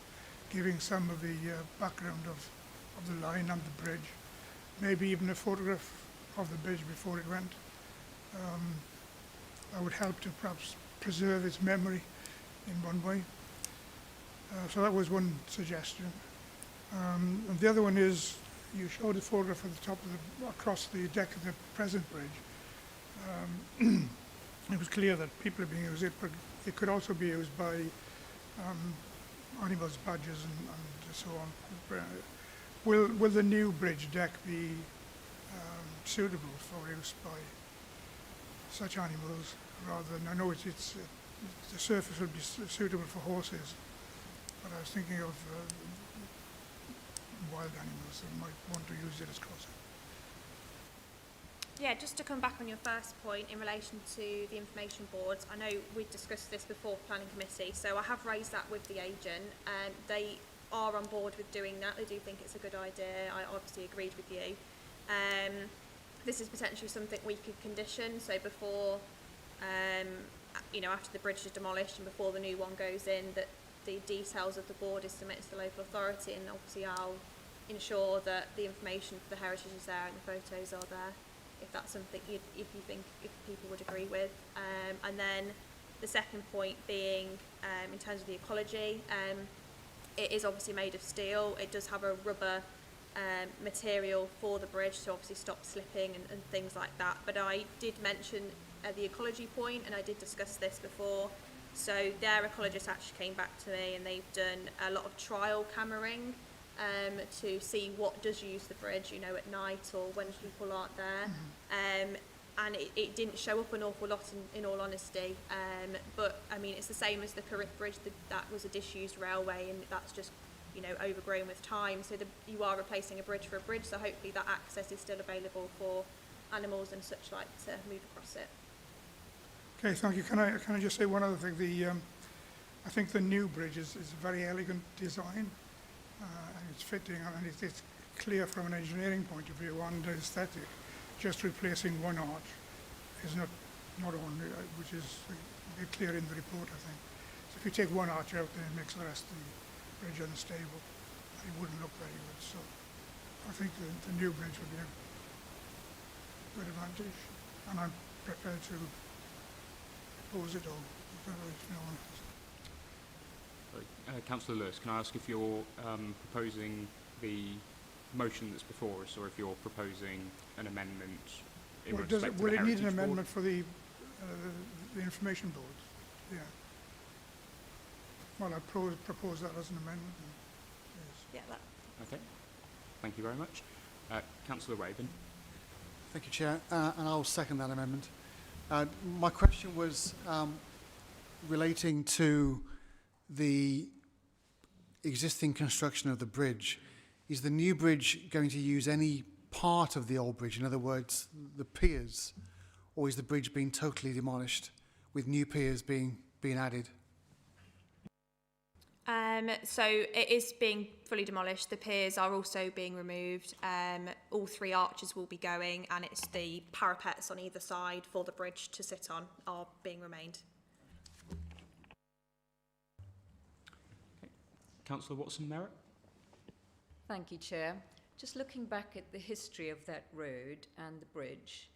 giving some of the background of the line and the bridge, maybe even a photograph of the bridge before it went. That would help to perhaps preserve its memory in one way. So that was one suggestion. And the other one is, you showed a photograph at the top of across the deck of the present bridge. It was clear that people are being used, but it could also be used by animals, badgers, and so on. Will the new bridge deck be suitable for use by such animals, rather than, I know it's the surface would be suitable for horses, but I was thinking of wild animals that might want to use it as crossing. Yeah, just to come back on your first point in relation to the information boards, I know we discussed this before planning committee, so I have raised that with the agent, and they are on board with doing that. They do think it's a good idea. I obviously agreed with you. This is potentially something we could condition, so before, after the bridge is demolished and before the new one goes in, that the details of the board is submitted to the local authority, and obviously I'll ensure that the information for the heritage is there and the photos are there, if that's something if people would agree with. And then the second point being, in terms of the ecology, it is obviously made of steel. It does have a rubber material for the bridge to obviously stop slipping and things like that. But I did mention the ecology point, and I did discuss this before. So their ecologist actually came back to me, and they've done a lot of trial cameraing to see what does use the bridge, at night or when people aren't there. And it didn't show up an awful lot in all honesty. But I mean, it's the same as the current bridge. That was a disused railway, and that's just overgrown with time. So you are replacing a bridge for a bridge. So hopefully that access is still available for animals and such like to move across it. Okay, thank you. Can I just say one other thing? I think the new bridge is a very elegant design, and it's fitting, and it's clear from an engineering point of view and aesthetic. Just replacing one arch is not on, which is clear in the report, I think. So if you take one arch out, then it makes the rest of the bridge unstable. It wouldn't look very good. So I think the new bridge would be a good advantage, and I'm prepared to oppose it all. If no one has. Councillor Lewis, can I ask if you're proposing the motion that's before us, or if you're proposing an amendment in respect to the will it need Heritage an Board? amendment for the information board? Yeah. Well, I propose that as an amendment. Yes. Yeah, that. Okay. Thank you very much. Councillor Raven. Thank you, Chair, and I'll second that amendment. My question was relating to the existing construction of the bridge. Is the new bridge going to use any part of the old bridge, in other words, the piers, or is the bridge being totally demolished with new piers being added? So it is being fully demolished. The piers are also being removed. All three arches will be going, and it's the parapets on either side for the bridge to sit on are being remained. Councillor Watson-Merritt. Thank you, Chair. Just looking back at the history of that road and the bridge,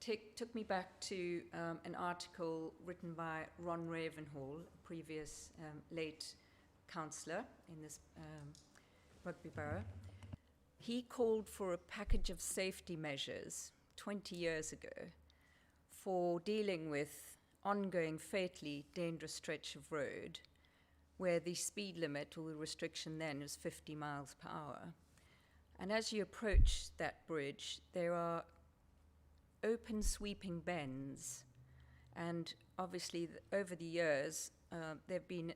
took me back to an article written by Ron Ravenhall, a previous late councillor in this Rugby Borough. He called for a package of safety measures 20 years ago for dealing with ongoing fatally dangerous stretch of road where the speed limit or the restriction then was 50 miles per hour. And as you approach that bridge, there are open sweeping bends. And obviously over the years, there have been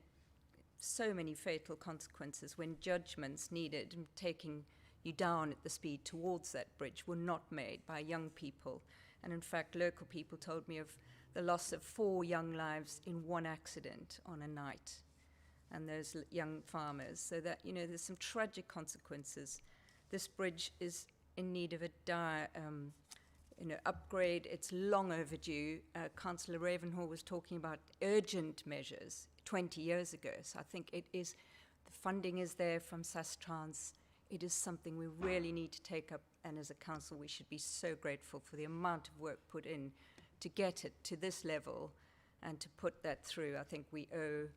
so many fatal consequences when judgments needed in taking you down at the speed towards that bridge were not made by young people. And in fact, local people told me of the loss of 4 young lives in one accident on a night. And those young farmers, so that, you know, there's some tragic consequences. This bridge is in need of a dire, upgrade. It's long overdue. Councillor Ravenhall was talking about urgent measures 20 years ago. So I think it is, the funding is there from SaskTrans. It is something we really need to take up, and as a council, we should be so grateful for the amount of work put in to get it to this level and to put that through. I think we owe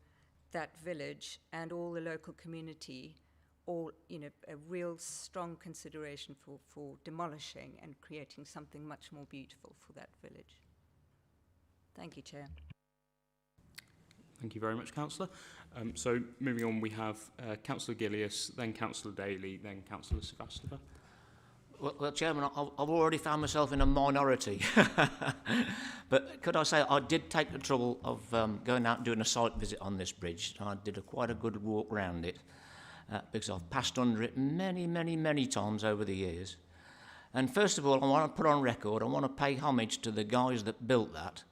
that village and all the local community a real strong consideration for demolishing and creating something much more beautiful for that village. Thank you, Chair. Thank you very much, Councillor. So moving on, we have Councillor Gillius, then Councillor Daly, then Councillor Sevastova. Well, Chairman, I've already found myself in a minority. But could I say I did take the trouble of going out and doing a site visit on this bridge. I did quite a good walk around it because I've passed under it many, many, many times over the years. And first of all, I want to put on record, I want to pay homage to the guys that built that,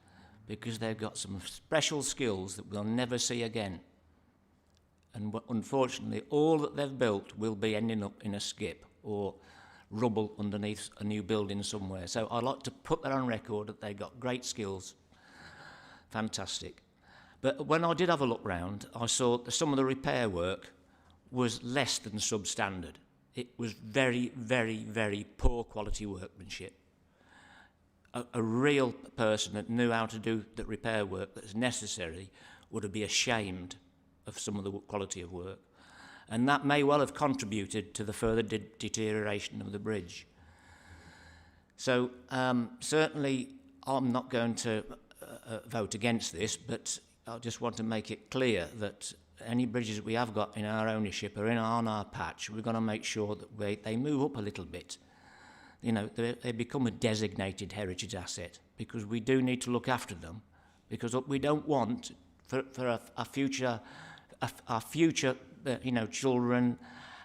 because they've got some special skills that we'll never see again. And unfortunately, all that they've built will be ending up in a skip or rubble underneath a new building somewhere. So I'd like to put that on record that they got great skills. Fantastic. But when I did have a look round, I saw that some of the repair work was less than substandard. It was very, very, very poor quality workmanship. A real person that knew how to do the repair work that's necessary would be ashamed of some of the quality of work. And that may well have contributed to the further deterioration of the bridge. So certainly I'm not going to vote against this, but I just want to make it clear that any bridges that we have got in our ownership or on our patch, we're going to make sure that they move up a little bit. You know, they become a designated heritage asset, because we do need to look after them, because what we don't want for our future children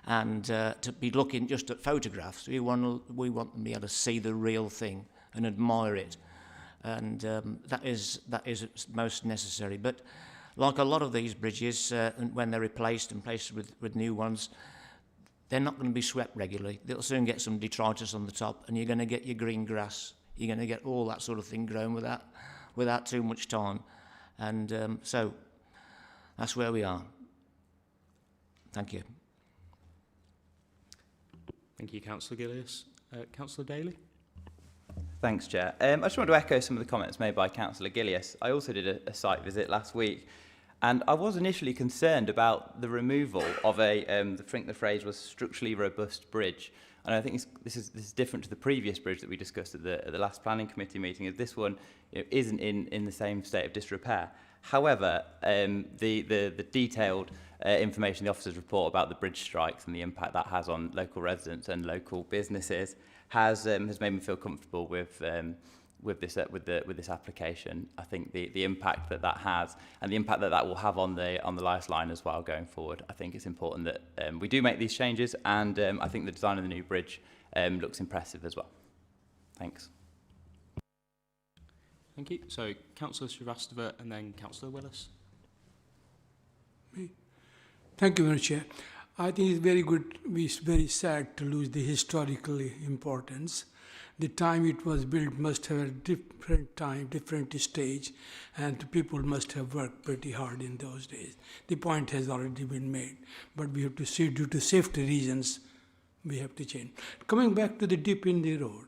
and to be looking just at photographs. We want them to be able to see the real thing and admire it, and that is most necessary. But like a lot of these bridges, when they're replaced and placed with new ones, they're not going to be swept regularly. They'll soon get some detritus on the top, and you're going to get your green grass. You're going to get all that sort of thing grown without too much time. And so that's where we are. Thank you. Thank you, Councillor Gillies. Councillor Daly? Thanks, Chair. I just want to echo some of the comments made by Councillor Gillies. I also did a site visit last week, and I was initially concerned about the removal of I think the phrase was structurally robust bridge. And I think this is different to the previous bridge that we discussed at the last planning committee meeting, as this one isn't in the same state of disrepair. However, the detailed information the officers report about the bridge strikes and the impact that has on local residents and local businesses has made me feel comfortable with this application. I think the impact that has and the impact that will have on the lifeline as well going forward. I think it's important that we do make these changes, and I think the design of the new bridge looks impressive as well. Thanks. Thank you. So, Councillor Srivastava and then Councillor Willis. Thank you, Mr. Chair. I think it's very good. It's very sad to lose the historical importance. The time it was built must have a different time, different stage, and the people must have worked pretty hard in those days. The point has already been made, but we have to see, due to safety reasons, we have to change. Coming back to the dip in the road,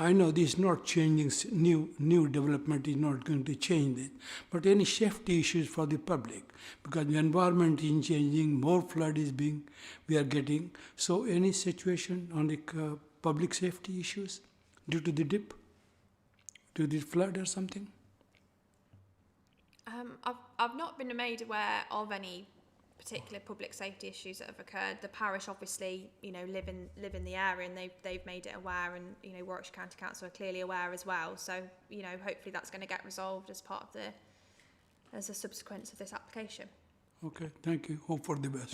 I know this is not changing, new development is not going to change it, but any safety issues for the public, because the environment is changing, more flood we are getting, so any situation on the public safety issues due to the dip, due to the flood or something? I've not been made aware of any particular public safety issues that have occurred. The parish obviously, live in the area, and they've made it aware, and Warwickshire County Council are clearly aware as well. So hopefully that's going to get resolved as part of as a subsequence of this application. Okay, thank you. Hope for the best.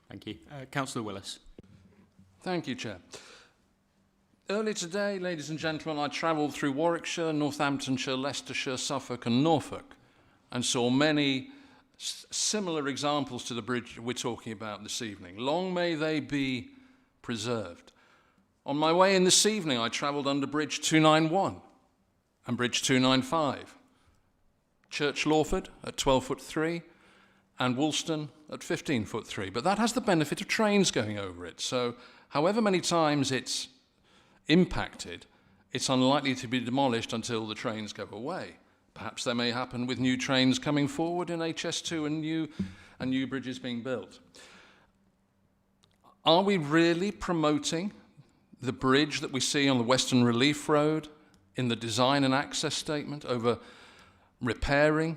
Thank you. Councillor Willis. Thank you, Chair. Earlier today, ladies and gentlemen, I travelled through Warwickshire, Northamptonshire, Leicestershire, Suffolk and Norfolk, and saw many similar examples to the bridge we're talking about this evening. Long may they be preserved. On my way in this evening, I travelled under Bridge 291 and Bridge 295, Church Lawford at 12'3", and Woolston at 15'3". But that has the benefit of trains going over it. So however many times it's impacted, it's unlikely to be demolished until the trains go away. Perhaps that may happen with new trains coming forward in HS2 and new bridges being built. Are we really promoting the bridge that we see on the Western Relief Road in the design and access statement over repairing?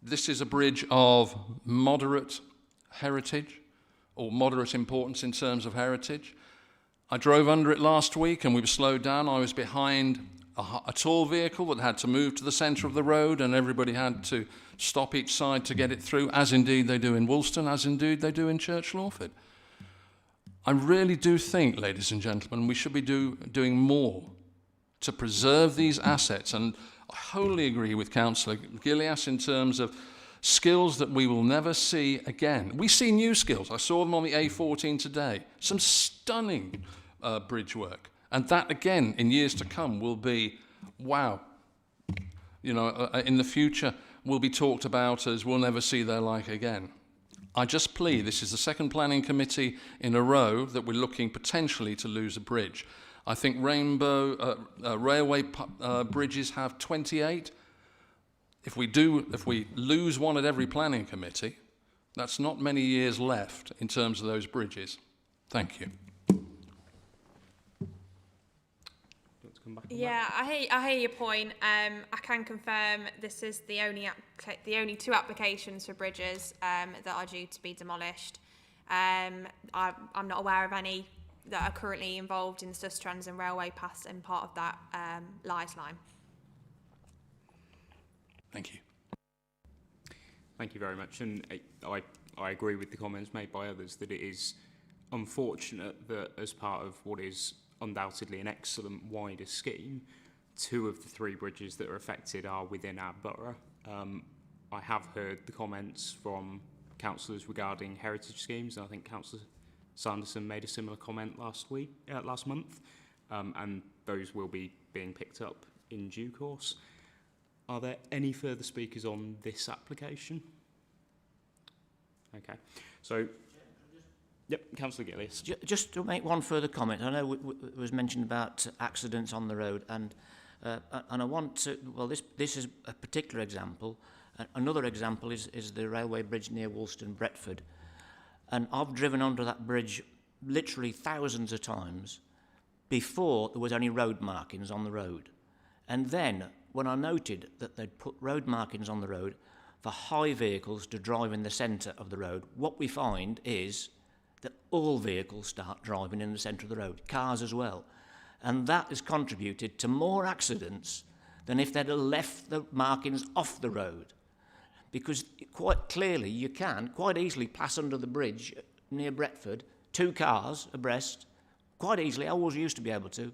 This is a bridge of moderate heritage, or moderate importance in terms of heritage. I drove under it last week and we were slowed down. I was behind a tall vehicle that had to move to the centre of the road, and everybody had to stop each side to get it through, as indeed they do in Woolston, as indeed they do in Church Lawford. I really do think, ladies and gentlemen, we should be doing more to preserve these assets, and I wholly agree with Councillor Gillies in terms of skills that we will never see again. We see new skills. I saw them on the A14 today. Some stunning bridge work. And that, again, in years to come will be, wow. In the future will be talked about as we'll never see their like again. I just plead, this is the second planning committee in a row that we're looking potentially to lose a bridge. I think railway bridges have 28. If we lose one at every planning committee, that's not many years left in terms of those bridges. Thank you. Yeah, I hear your point. I can confirm this is the only two applications for bridges that are due to be demolished. I'm not aware of any that are currently involved in Sustrans and Railway Pass and part of that lifeline. Thank you. Thank you very much. And I agree with the comments made by others that it is unfortunate that as part of what is undoubtedly an excellent wider scheme, 2 of the 3 bridges that are affected are within our borough. I have heard the comments from councillors regarding heritage schemes, and I think Councillor Sanderson made a similar comment last month, and those will be being picked up in due course. Are there any further speakers on this application? Okay, so, yep, Councillor Gillies. Just to make one further comment, I know it was mentioned about accidents on the road, and I want to, well, this is a particular example. Another example is the railway bridge near Woolston, Bretford. And I've driven onto that bridge literally thousands of times before there was any road markings on the road. And then, when I noted that they'd put road markings on the road for high vehicles to drive in the centre of the road, what we find is that all vehicles start driving in the centre of the road, cars as well. And that has contributed to more accidents than if they'd have left the markings off the road. Because quite clearly you can quite easily pass under the bridge near Bretford, 2 cars abreast, quite easily. I always used to be able to.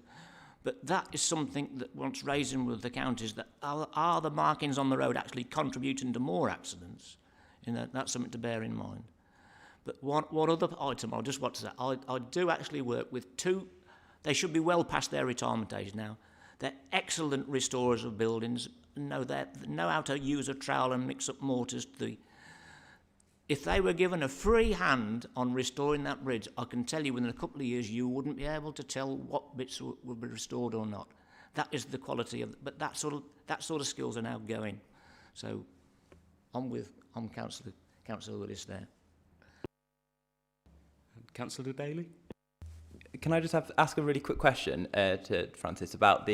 But that is something that wants raising with the counties, that are the markings on the road actually contributing to more accidents? You know, that's something to bear in mind. But one other item I just want to say, I do actually work with 2, they should be well past their retirement age now. They're excellent restorers of buildings, know how to use a trowel and mix up mortars. If they were given a free hand on restoring that bridge, I can tell you within a couple of years you wouldn't be able to tell what bits would be restored or not. That is the quality of, but that sort of skills are now going. So I'm Councillor Willis there. Councillor Daly. Can I just ask a really quick question to Francis about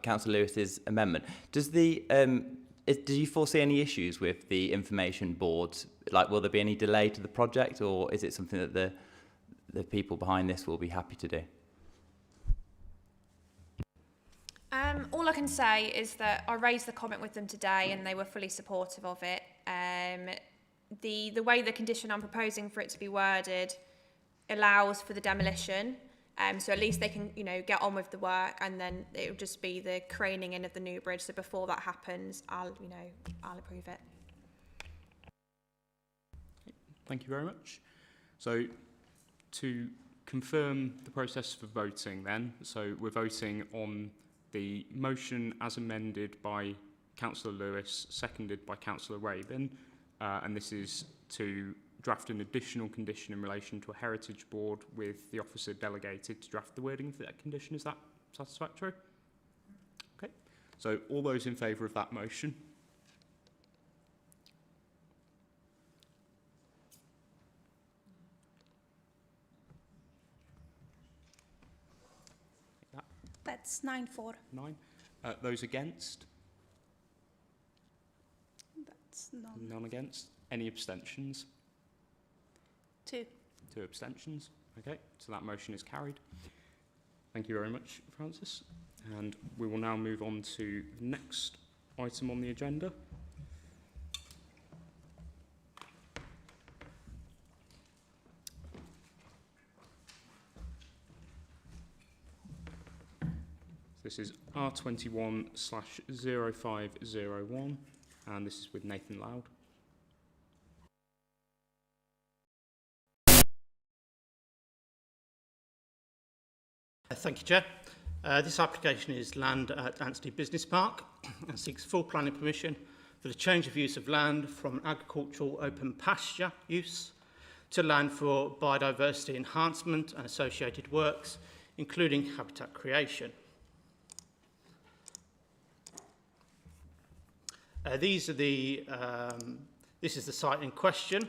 Councillor Lewis's amendment? Do you foresee any issues with the information boards? Like, will there be any delay to the project, or is it something that the people behind this will be happy to do? All I can say is that I raised the comment with them today and they were fully supportive of it. The way the condition I'm proposing for it to be worded allows for the demolition, so at least they can, get on with the work, and then it will just be the craning in of the new bridge. So before that happens, I'll approve it. Thank you very much. So, to confirm the process for voting then, so we're voting on the motion as amended by Councillor Lewis, seconded by Councillor Rabin, and this is to draft an additional condition in relation to a heritage board with the officer delegated to draft the wording for that condition. Is that satisfactory? Okay. So all those in favour of that motion? That's 9-4. 9. Those against? That's none. None against. Any abstentions? 2. 2 abstentions. Okay, so that motion is carried. Thank you very much, Francis. And we will now move on to the next item on the agenda. This is R21/0501, and this is with Nathan Loud. Thank you, Chair. This application is land at Anstey Business Park and seeks full planning permission for the change of use of land from an agricultural open pasture use to land for biodiversity enhancement and associated works, including habitat creation. This is the site in question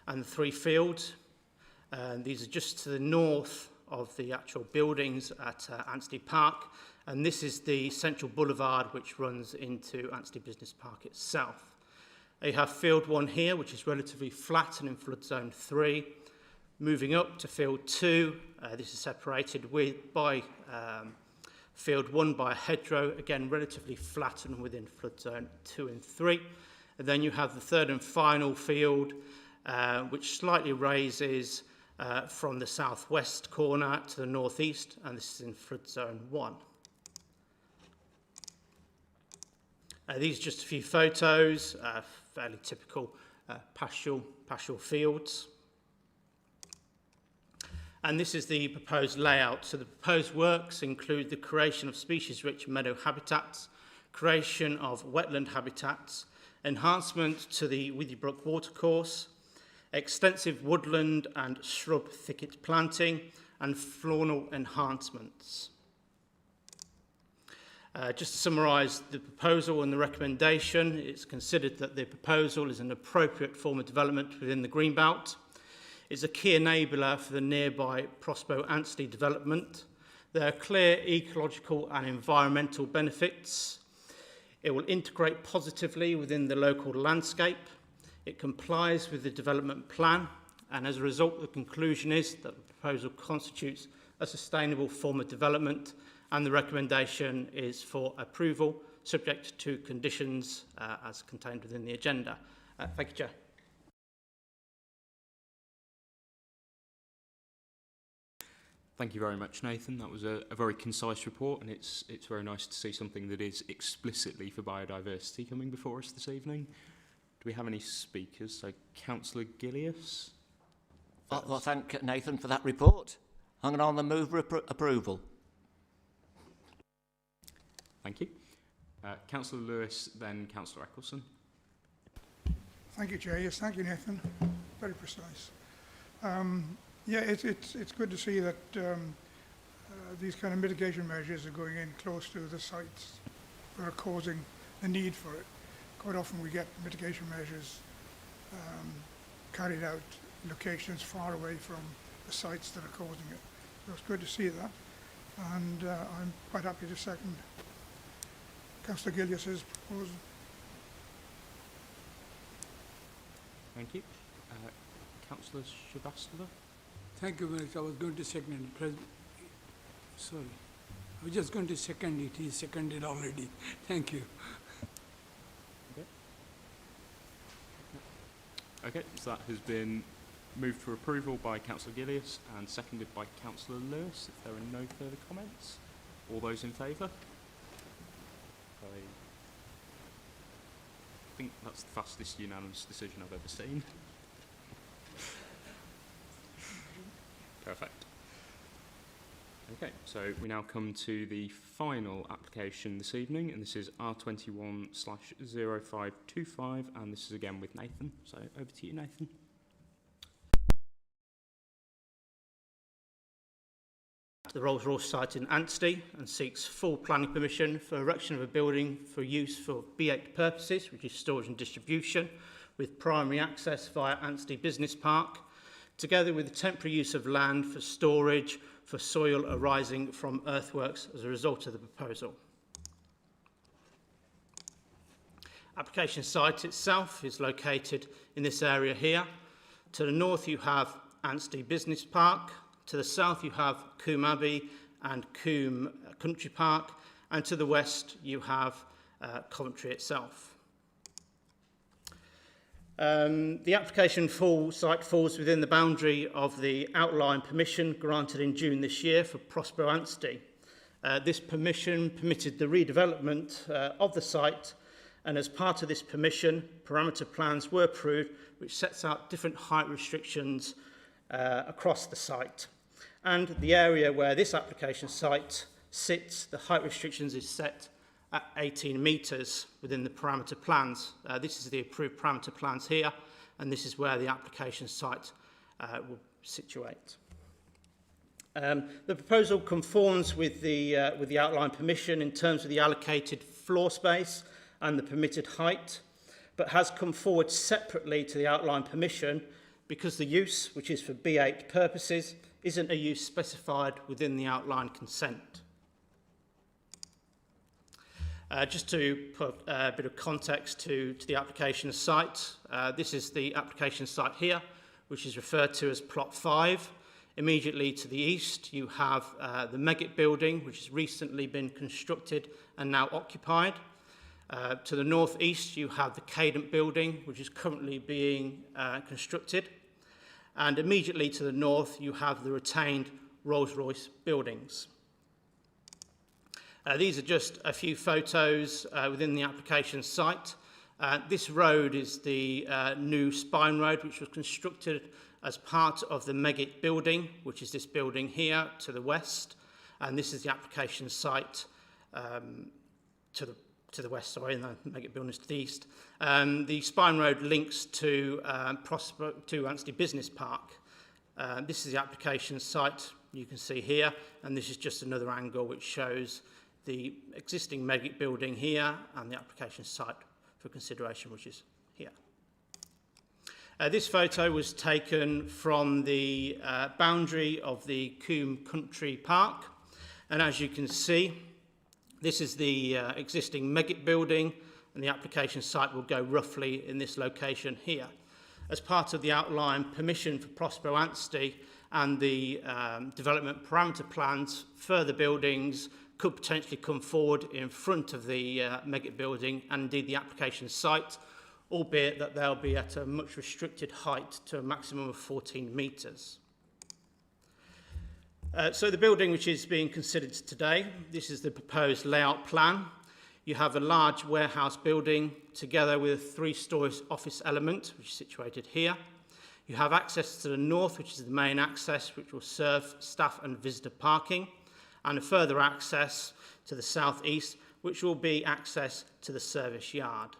and the 3 fields. These are just to the north of the actual buildings at Anstey Park, and this is the central boulevard which runs into Anstey Business Park itself. You have field 1 here, which is relatively flat and in flood zone 3. Moving up to field 2, this is separated by field 1 by a hedgerow, again relatively flat and within flood zone 2 and 3. And then you have the 3rd and final field, which slightly raises from the southwest corner to the northeast, and this is in flood zone 1. These are just a few photos, fairly typical pastoral fields. And this is the proposed layout. So the proposed works include the creation of species-rich meadow habitats, creation of wetland habitats, enhancement to the Withy-Brook watercourse, extensive woodland and shrub thicket planting, and faunal enhancements. Just to summarise the proposal and the recommendation, it's considered that the proposal is an appropriate form of development within the Greenbelt. It's a key enabler for the nearby Prospero Anstey development. There are clear ecological and environmental benefits. It will integrate positively within the local landscape. It complies with the development plan, and as a result, the conclusion is that the proposal constitutes a sustainable form of development, and the recommendation is for approval, subject to conditions as contained within the agenda. Thank you, Chair. Thank you very much, Nathan. That was a very concise report, and it's very nice to see something that is explicitly for biodiversity coming before us this evening. Do we have any speakers? So, Councillor Gillius. Well, thank Nathan for that report. I'm going on the move for approval. Thank you. Councillor Lewis, then Councillor Eccleston. Thank you, Chair. Yes, thank you, Nathan. Very precise. Yeah, it's good to see that these kind of mitigation measures are going in close to the sites that are causing the need for it. Quite often we get mitigation measures carried out in locations far away from the sites that are causing it. So it's good to see that. And I'm quite happy to second Councillor Gillius's proposal. Thank you. Councillor Shrivastava. Thank you very much. I was going to second it. Sorry. I was just going to second it. He seconded already. Thank you. Okay, so that has been moved for approval by Councillor Gillius and seconded by Councillor Lewis. If there are no further comments, all those in favour? I think that's the fastest unanimous decision I've ever seen. Perfect. Okay, so we now come to the final application this evening, and this is R21/0525, and this is again with Nathan. So over to you, Nathan. The Rolls-Royce site in Anstey and seeks full planning permission for erection of a building for use for B8 purposes, which is storage and distribution, with primary access via Anstey Business Park, together with the temporary use of land for storage for soil arising from earthworks as a result of the proposal. Application site itself is located in this area here. To the north you have Anstey Business Park, to the south you have Coombe Abbey and Coombe Country Park, and to the west you have Coventry itself. The application site falls within the boundary of the outline permission granted in June this year for Prospero Anstey. This permission permitted the redevelopment of the site, and as part of this permission, parameter plans were approved, which sets out different height restrictions across the site. And the area where this application site sits, the height restrictions is set at 18 metres within the parameter plans. This is the approved parameter plans here, and this is where the application site will situate. The proposal conforms with the outline permission in terms of the allocated floor space and the permitted height, but has come forward separately to the outline permission because the use, which is for B8 purposes, isn't a use specified within the outline consent. Just to put a bit of context to the application site, this is the application site here, which is referred to as Plot 5. Immediately to the east, you have the Megget building, which has recently been constructed and now occupied. To the northeast, you have the Cadent building, which is currently being constructed. And immediately to the north, you have the retained Rolls-Royce buildings. These are just a few photos within the application site. This road is the new Spine Road, which was constructed as part of the Meggitt building, which is this building here to the west. And this is the application site to the west, sorry, and the Meggitt building is to the east. The Spine Road links to Anstey Business Park. This is the application site you can see here, and this is just another angle which shows the existing Meggitt building here and the application site for consideration, which is here. This photo was taken from the boundary of the Coombe Country Park, and as you can see, this is the existing Meggitt building, and the application site will go roughly in this location here. As part of the outline permission for Prospero Anstey and the development parameter plans, further buildings could potentially come forward in front of the Meggitt building and indeed the application site, albeit that they'll be at a much restricted height to a maximum of 14 metres. So the building which is being considered today, this is the proposed layout plan. You have a large warehouse building together with a 3-storey office element, which is situated here. You have access to the north, which is the main access, which will serve staff and visitor parking, and a further access to the southeast, which will be access to the service yard.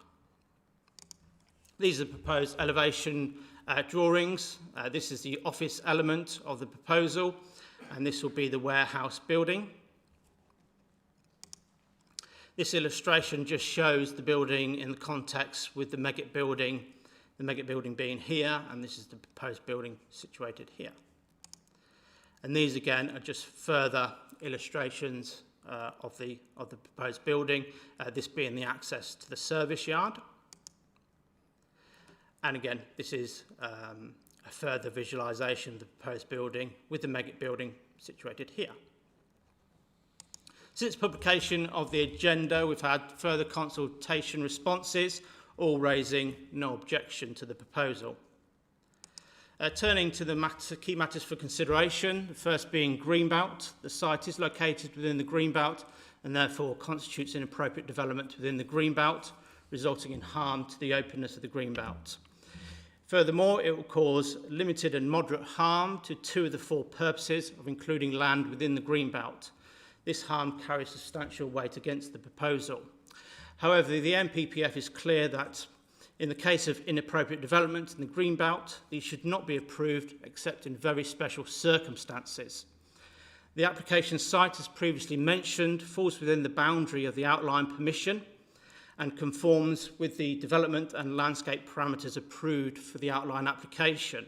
These are the proposed elevation drawings. This is the office element of the proposal, and this will be the warehouse building. This illustration just shows the building in the context with the Meggitt building being here, and this is the proposed building situated here. And these again are just further illustrations of the proposed building, this being the access to the service yard. And again, this is a further visualisation of the proposed building with the Meggitt building situated here. Since publication of the agenda, we've had further consultation responses, all raising no objection to the proposal. Turning to the key matters for consideration, the first being Greenbelt. The site is located within the Greenbelt and therefore constitutes inappropriate development within the Greenbelt, resulting in harm to the openness of the Greenbelt. Furthermore, it will cause limited and moderate harm to 2 of the 4 purposes of including land within the Greenbelt. This harm carries substantial weight against the proposal. However, the NPPF is clear that in the case of inappropriate development in the Greenbelt, these should not be approved except in very special circumstances. The application site, as previously mentioned, falls within the boundary of the outline permission and conforms with the development and landscape parameters approved for the outline application.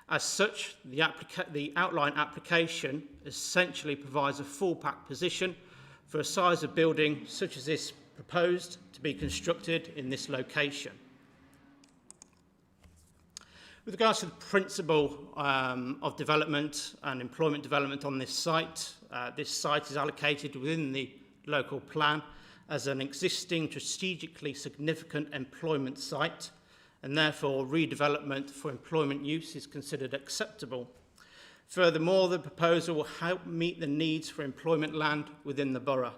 As such, the outline application essentially provides a fallback position for a size of building such as this proposed to be constructed in this location. With regards to the principle of development and employment development on this site is allocated within the local plan as an existing strategically significant employment site, and therefore redevelopment for employment use is considered acceptable. Furthermore, the proposal will help meet the needs for employment land within the borough.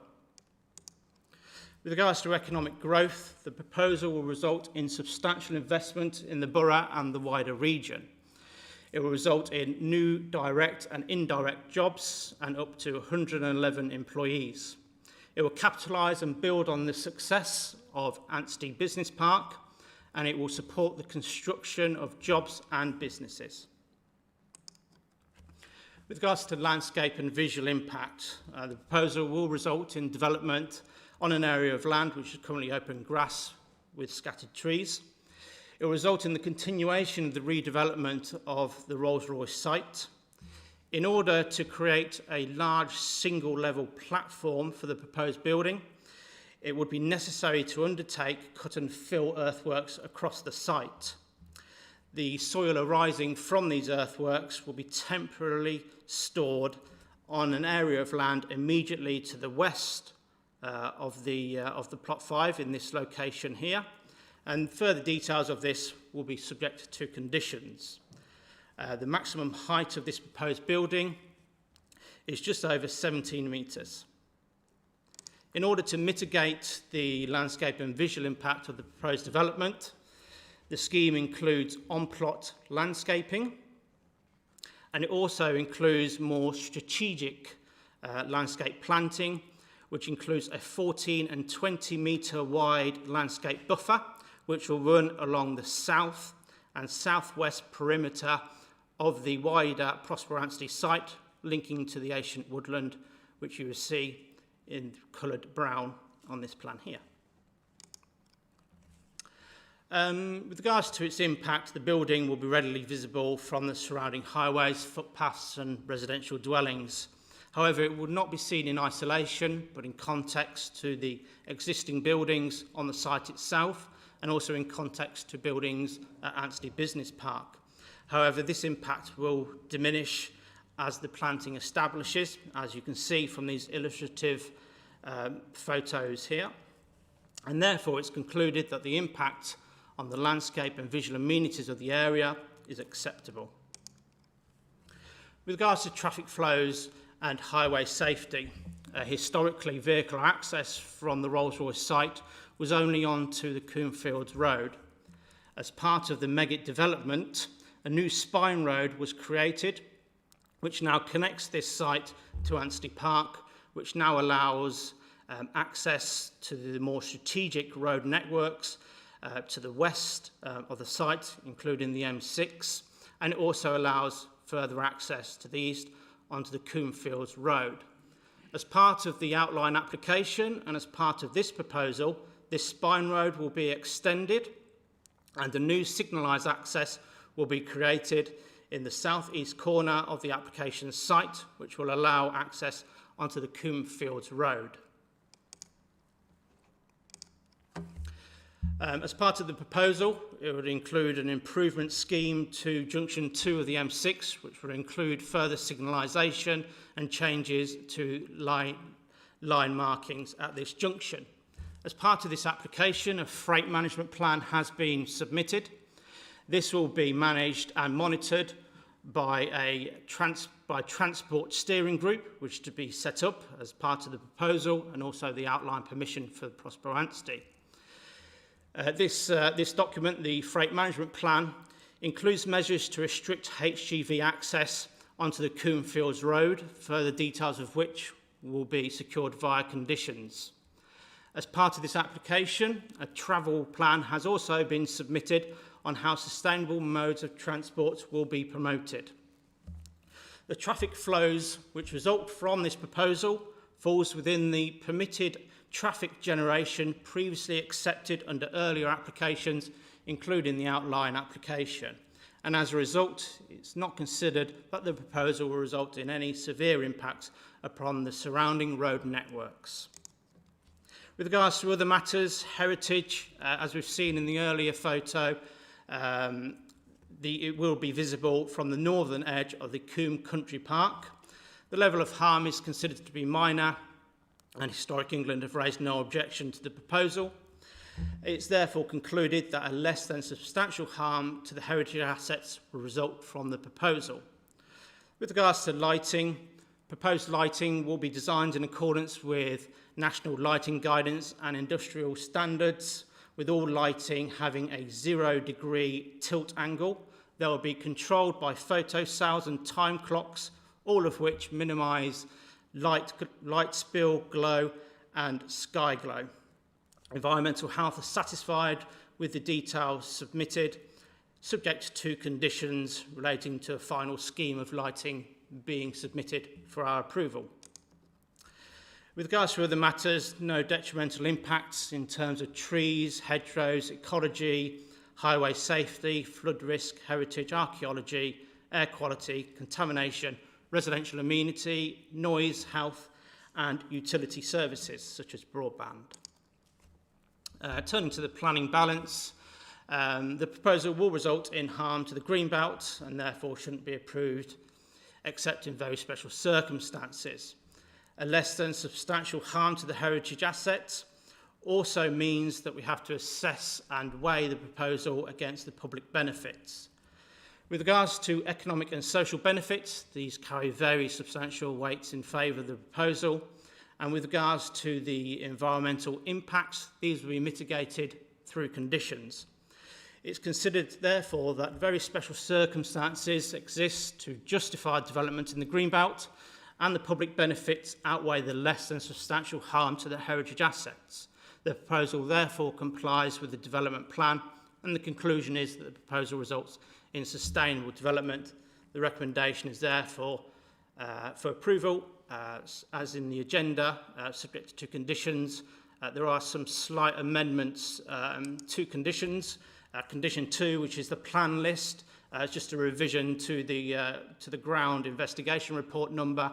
With regards to economic growth, the proposal will result in substantial investment in the borough and the wider region. It will result in new direct and indirect jobs and up to 111 employees. It will capitalise and build on the success of Anstey Business Park, and it will support the construction of jobs and businesses. With regards to landscape and visual impact, the proposal will result in development on an area of land which is currently open grass with scattered trees. It will result in the continuation of the redevelopment of the Rolls-Royce site. In order to create a large single-level platform for the proposed building, it would be necessary to undertake cut and fill earthworks across the site. The soil arising from these earthworks will be temporarily stored on an area of land immediately to the west of the plot 5 in this location here, and further details of this will be subject to conditions. The maximum height of this proposed building is just over 17 metres. In order to mitigate the landscape and visual impact of the proposed development, the scheme includes on-plot landscaping, and it also includes more strategic landscape planting, which includes a 14 and 20 metre wide landscape buffer, which will run along the south and southwest perimeter of the wider Prosper Anstey site, linking to the ancient woodland, which you will see in coloured brown on this plan here. With regards to its impact, the building will be readily visible from the surrounding highways, footpaths and residential dwellings. However, it would not be seen in isolation, but in context to the existing buildings on the site itself, and also in context to buildings at Anstey Business Park. However, this impact will diminish as the planting establishes, as you can see from these illustrative photos here. And therefore, it's concluded that the impact on the landscape and visual amenities of the area is acceptable. With regards to traffic flows and highway safety, historically vehicle access from the Rolls-Royce site was only onto the Coomfields Road. As part of the Meggitt development, a new spine road was created, which now connects this site to Anstey Park, which now allows access to the more strategic road networks to the west of the site, including the M6, and it also allows further access to the east onto the Coomfields Road. As part of the outline application and as part of this proposal, this spine road will be extended and a new signalised access will be created in the southeast corner of the application site, which will allow access onto the Coomfields Road. As part of the proposal, it would include an improvement scheme to junction 2 of the M6, which would include further signalisation and changes to line markings at this junction. As part of this application, a freight management plan has been submitted. This will be managed and monitored by a transport steering group, which is to be set up as part of the proposal and also the outline permission for Prosper Anstey. This document, the Freight Management Plan, includes measures to restrict HGV access onto the Coomfields Road, further details of which will be secured via conditions. As part of this application, a travel plan has also been submitted on how sustainable modes of transport will be promoted. The traffic flows which result from this proposal falls within the permitted traffic generation previously accepted under earlier applications, including the outline application. And as a result, it's not considered that the proposal will result in any severe impacts upon the surrounding road networks. With regards to other matters, heritage, as we've seen in the earlier photo, it will be visible from the northern edge of the Coombe Country Park. The level of harm is considered to be minor, and Historic England have raised no objection to the proposal. It's therefore concluded that a less than substantial harm to the heritage assets will result from the proposal. With regards to lighting, proposed lighting will be designed in accordance with national lighting guidance and industrial standards, with all lighting having a 0-degree tilt angle. They will be controlled by photocells and time clocks, all of which minimise light spill, glow and sky glow. Environmental Health are satisfied with the details submitted, subject to conditions relating to a final scheme of lighting being submitted for our approval. With regards to other matters, no detrimental impacts in terms of trees, hedgerows, ecology, highway safety, flood risk, heritage, archaeology, air quality, contamination, residential amenity, noise, health and utility services such as broadband. Turning to the planning balance, the proposal will result in harm to the greenbelt and therefore shouldn't be approved except in very special circumstances. A less than substantial harm to the heritage assets also means that we have to assess and weigh the proposal against the public benefits. With regards to economic and social benefits, these carry very substantial weights in favour of the proposal, And with regards to the environmental impacts, these will be mitigated through conditions. It's considered, therefore, that very special circumstances exist to justify development in the Greenbelt, and the public benefits outweigh the less than substantial harm to the heritage assets. The proposal, therefore, complies with the development plan, and the conclusion is that the proposal results in sustainable development. The recommendation is, therefore, for approval, as in the agenda, subject to two conditions. There are some slight amendments to conditions. Condition 2, which is the plan list, is just a revision to the ground investigation report number,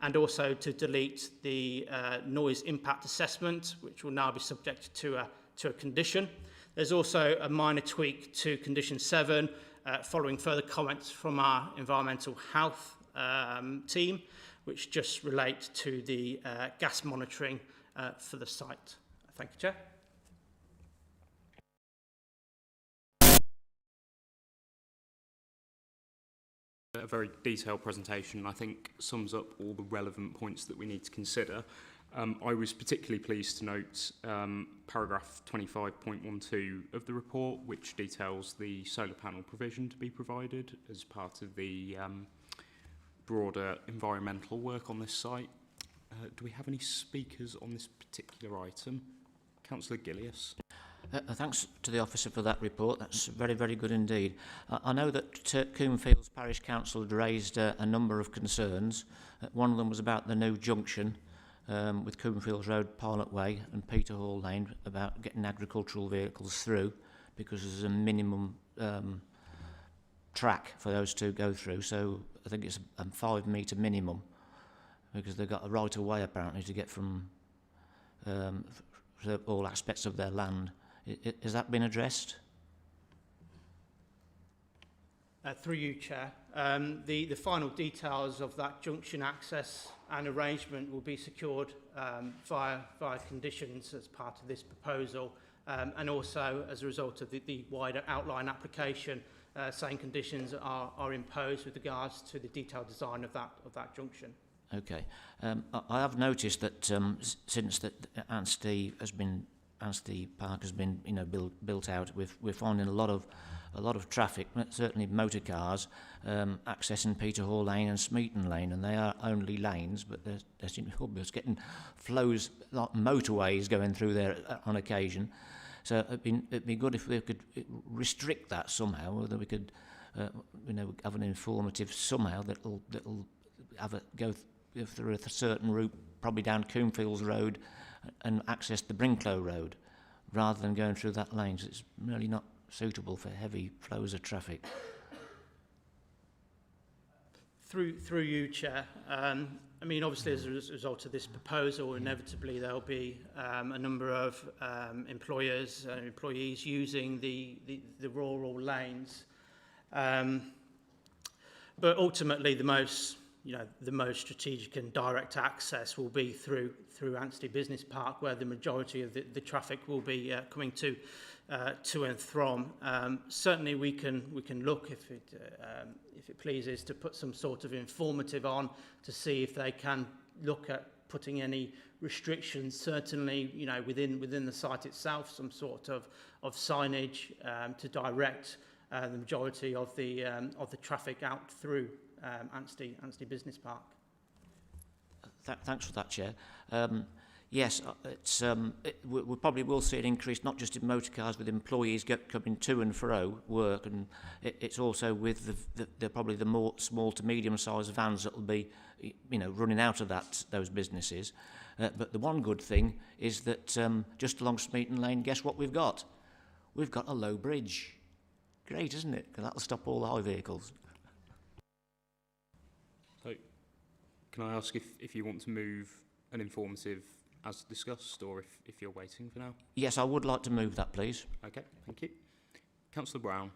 and also to delete the noise impact assessment, which will now be subject to a condition. There's also a minor tweak to condition 7, following further comments from our environmental health team, which just relate to the gas monitoring for the site. Thank you, Chair. A very detailed presentation, I think, sums up all the relevant points that we need to consider. I was particularly pleased to note paragraph 25.12 of the report, which details the solar panel provision to be provided as part of the broader environmental work on this site. Do we have any speakers on this particular item? Councillor Gillies. Thanks to the officer for that report. That's very, very good indeed. I know that Coomfields Parish Council had raised a number of concerns. One of them was about the new junction with Coomfields Road, Pilot Way and Peter Hall Lane, about getting agricultural vehicles through, because there's a minimum track for those to go through. So I think it's a 5 metre minimum, because they've got a right of way apparently to get from all aspects of their land. Has that been addressed? Through you, Chair. The final details of that junction access and arrangement will be secured via conditions as part of this proposal, and also as a result of the wider outline application, same conditions are imposed with regards to the detailed design of that junction. Okay. I have noticed that since that Anstey Park has been, built out, we're finding a lot of traffic, certainly motor cars, accessing Peter Hall Lane and Smeaton Lane, and they are only lanes, but there seem to be getting flows like motorways going through there on occasion. So it'd be good if we could restrict that somehow, whether we could, have an informative somehow that'll go through a certain route, probably down Coomfields Road, and access the Brinklow Road, rather than going through that lane. So it's really not suitable for heavy flows of traffic. Through you, Chair. Obviously, as a result of this proposal, inevitably there'll be a number of employers and employees using the rural lanes. But ultimately, the most strategic and direct access will be through Anstey Business Park, where the majority of the traffic will be coming to and from. Certainly, we can look, if it pleases, to put some sort of informative on to see if they can look at putting any restrictions. Certainly, within the site itself, some sort of signage to direct the majority of the traffic out through Anstey Business Park. Thanks for that, Chair. Yes, we probably will see an increase, not just in motor cars, with employees coming to and fro work, and it's also with probably the more small to medium-sized vans that will be, running out of those businesses. But the one good thing is that just along Smeaton Lane, guess what we've got? We've got a low bridge. Great, isn't it? Because that'll stop all the high vehicles. So, can I ask if you want to move an informative as discussed, or if you're waiting for now? Yes, I would like to move that, please. Okay, thank you. Councillor Brown.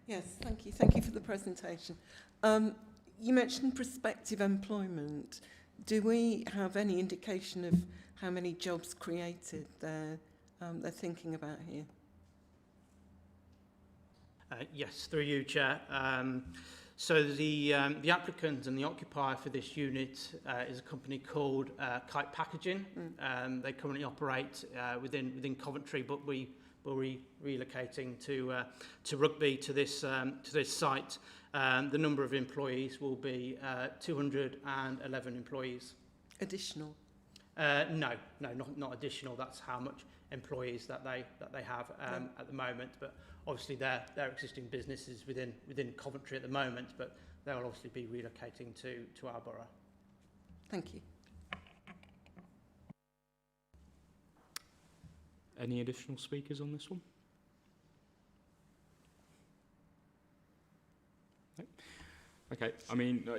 Yes, thank you. Thank you for the presentation. You mentioned prospective employment. Do we have any indication of how many jobs created they're thinking about here? Yes, through you, Chair. So the applicant and the occupier for this unit is a company called Kite Packaging. They currently operate within Coventry, but we will be relocating to Rugby to this site. The number of employees will be 211 employees. Additional? No, not additional. That's how much employees that they have at the moment. But obviously their existing business is within Coventry at the moment, but they will obviously be relocating to our borough. Thank you. Any additional speakers on this one? No? Okay, I mean,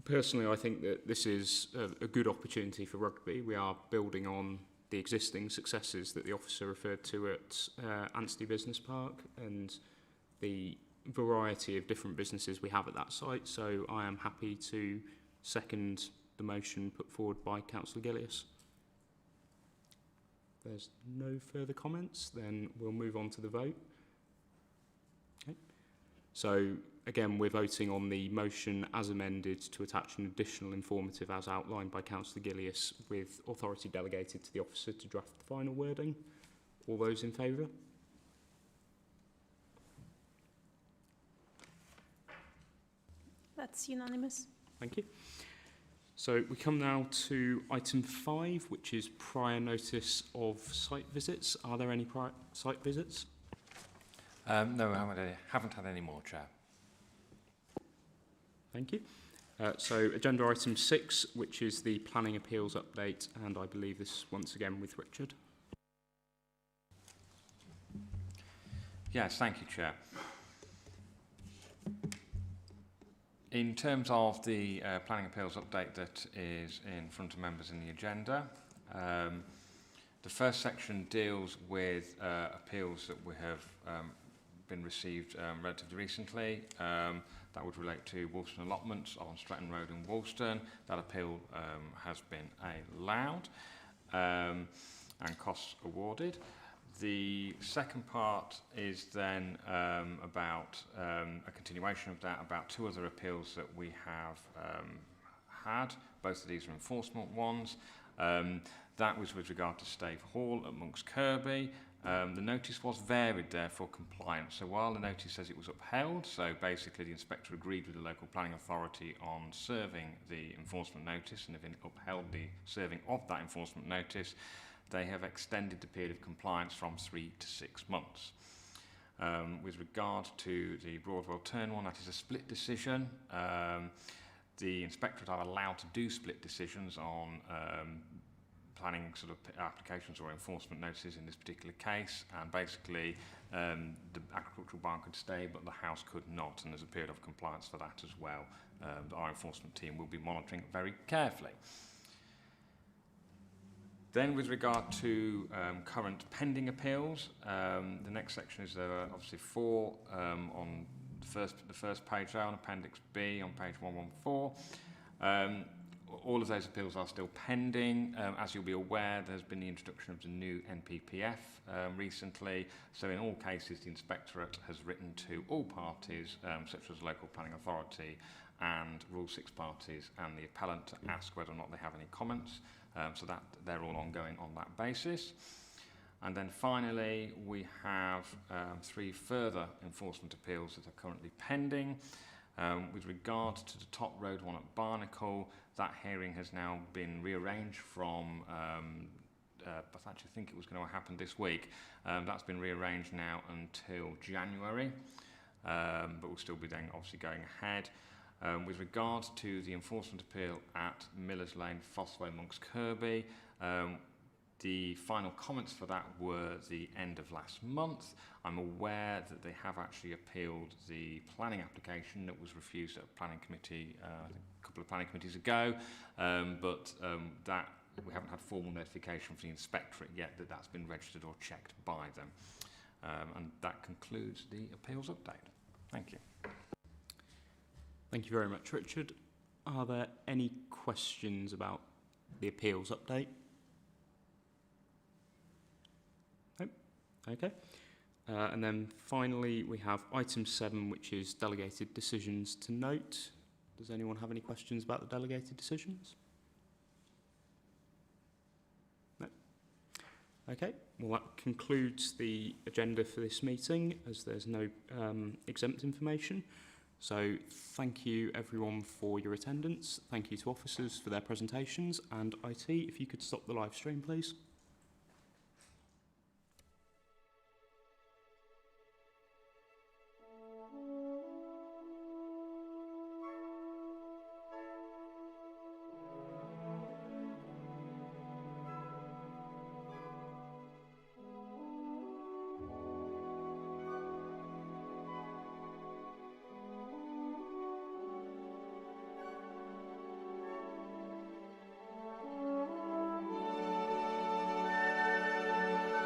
personally, I think that this is a good opportunity for Rugby. We are building on the existing successes that the officer referred to at Anstey Business Park and the variety of different businesses we have at that site. So I am happy to second the motion put forward by Councillor Gillies. If there's no further comments, then we'll move on to the vote. Okay. So again, we're voting on the motion as amended to attach an additional informative as outlined by Councillor Gillies with authority delegated to the officer to draft the final wording. All those in favour? That's unanimous. Thank you. So we come now to item 5, which is prior notice of site visits. Are there any prior site visits? No, I haven't had any more, Chair. Thank you. So agenda item 6, which is the planning appeals update, and I believe this once again with Richard. Yes, thank you, Chair. In terms of the planning appeals update that is in front of members in the agenda, the first section deals with appeals that we have been received relatively recently. That would relate to Woolston allotments on Stretton Road in Woolston. That appeal has been allowed and costs awarded. The second part is then about a continuation of that, about 2 other appeals that we have had. Both of these are enforcement ones. That was with regard to Stave Hall at Monks Kirby. The notice was varied there for compliance. So while the notice says it was upheld, so basically the inspector agreed with the local planning authority on serving the enforcement notice and have upheld the serving of that enforcement notice, they have extended the period of compliance from 3 to 6 months. With regard to the Broadwell Turn one, that is a split decision. The inspectorate are allowed to do split decisions on planning sort of applications or enforcement notices in this particular case, and basically the agricultural barn could stay but the house could not, and there's a period of compliance for that as well. Our enforcement team will be monitoring it very carefully. Then with regard to current pending appeals, the next section is obviously 4 on the first page there on Appendix B on page 114. All of those appeals are still pending. As you'll be aware, there's been the introduction of the new NPPF recently. So in all cases, the inspectorate has written to all parties, such as the local planning authority and Rule 6 parties and the appellant, to ask whether or not they have any comments. So that they're all ongoing on that basis. And then finally, we have 3 further enforcement appeals that are currently pending. With regard to the Top Road one at Barnacle, that hearing has now been rearranged from, I actually think it was going to happen this week. That's been rearranged now until January, but we'll still be then obviously going ahead. With regard to the enforcement appeal at Millers Lane, Fossway, Monks Kirby, the final comments for that were the end of last month. I'm aware that they have actually appealed the planning application that was refused at a planning committee a couple of planning committees ago, but that we haven't had formal notification from the inspectorate yet that that's been registered or checked by them. And that concludes the appeals update. Thank you. Thank you very much, Richard. Are there any questions about the appeals update? Nope. Okay. And then finally, we have item 7, which is delegated decisions to note. Does anyone have any questions about the delegated decisions? No? Okay, well that concludes the agenda for this meeting, as there's no exempt information. So thank you everyone for your attendance. Thank you to officers for their presentations, and IT, if you could stop the live stream please.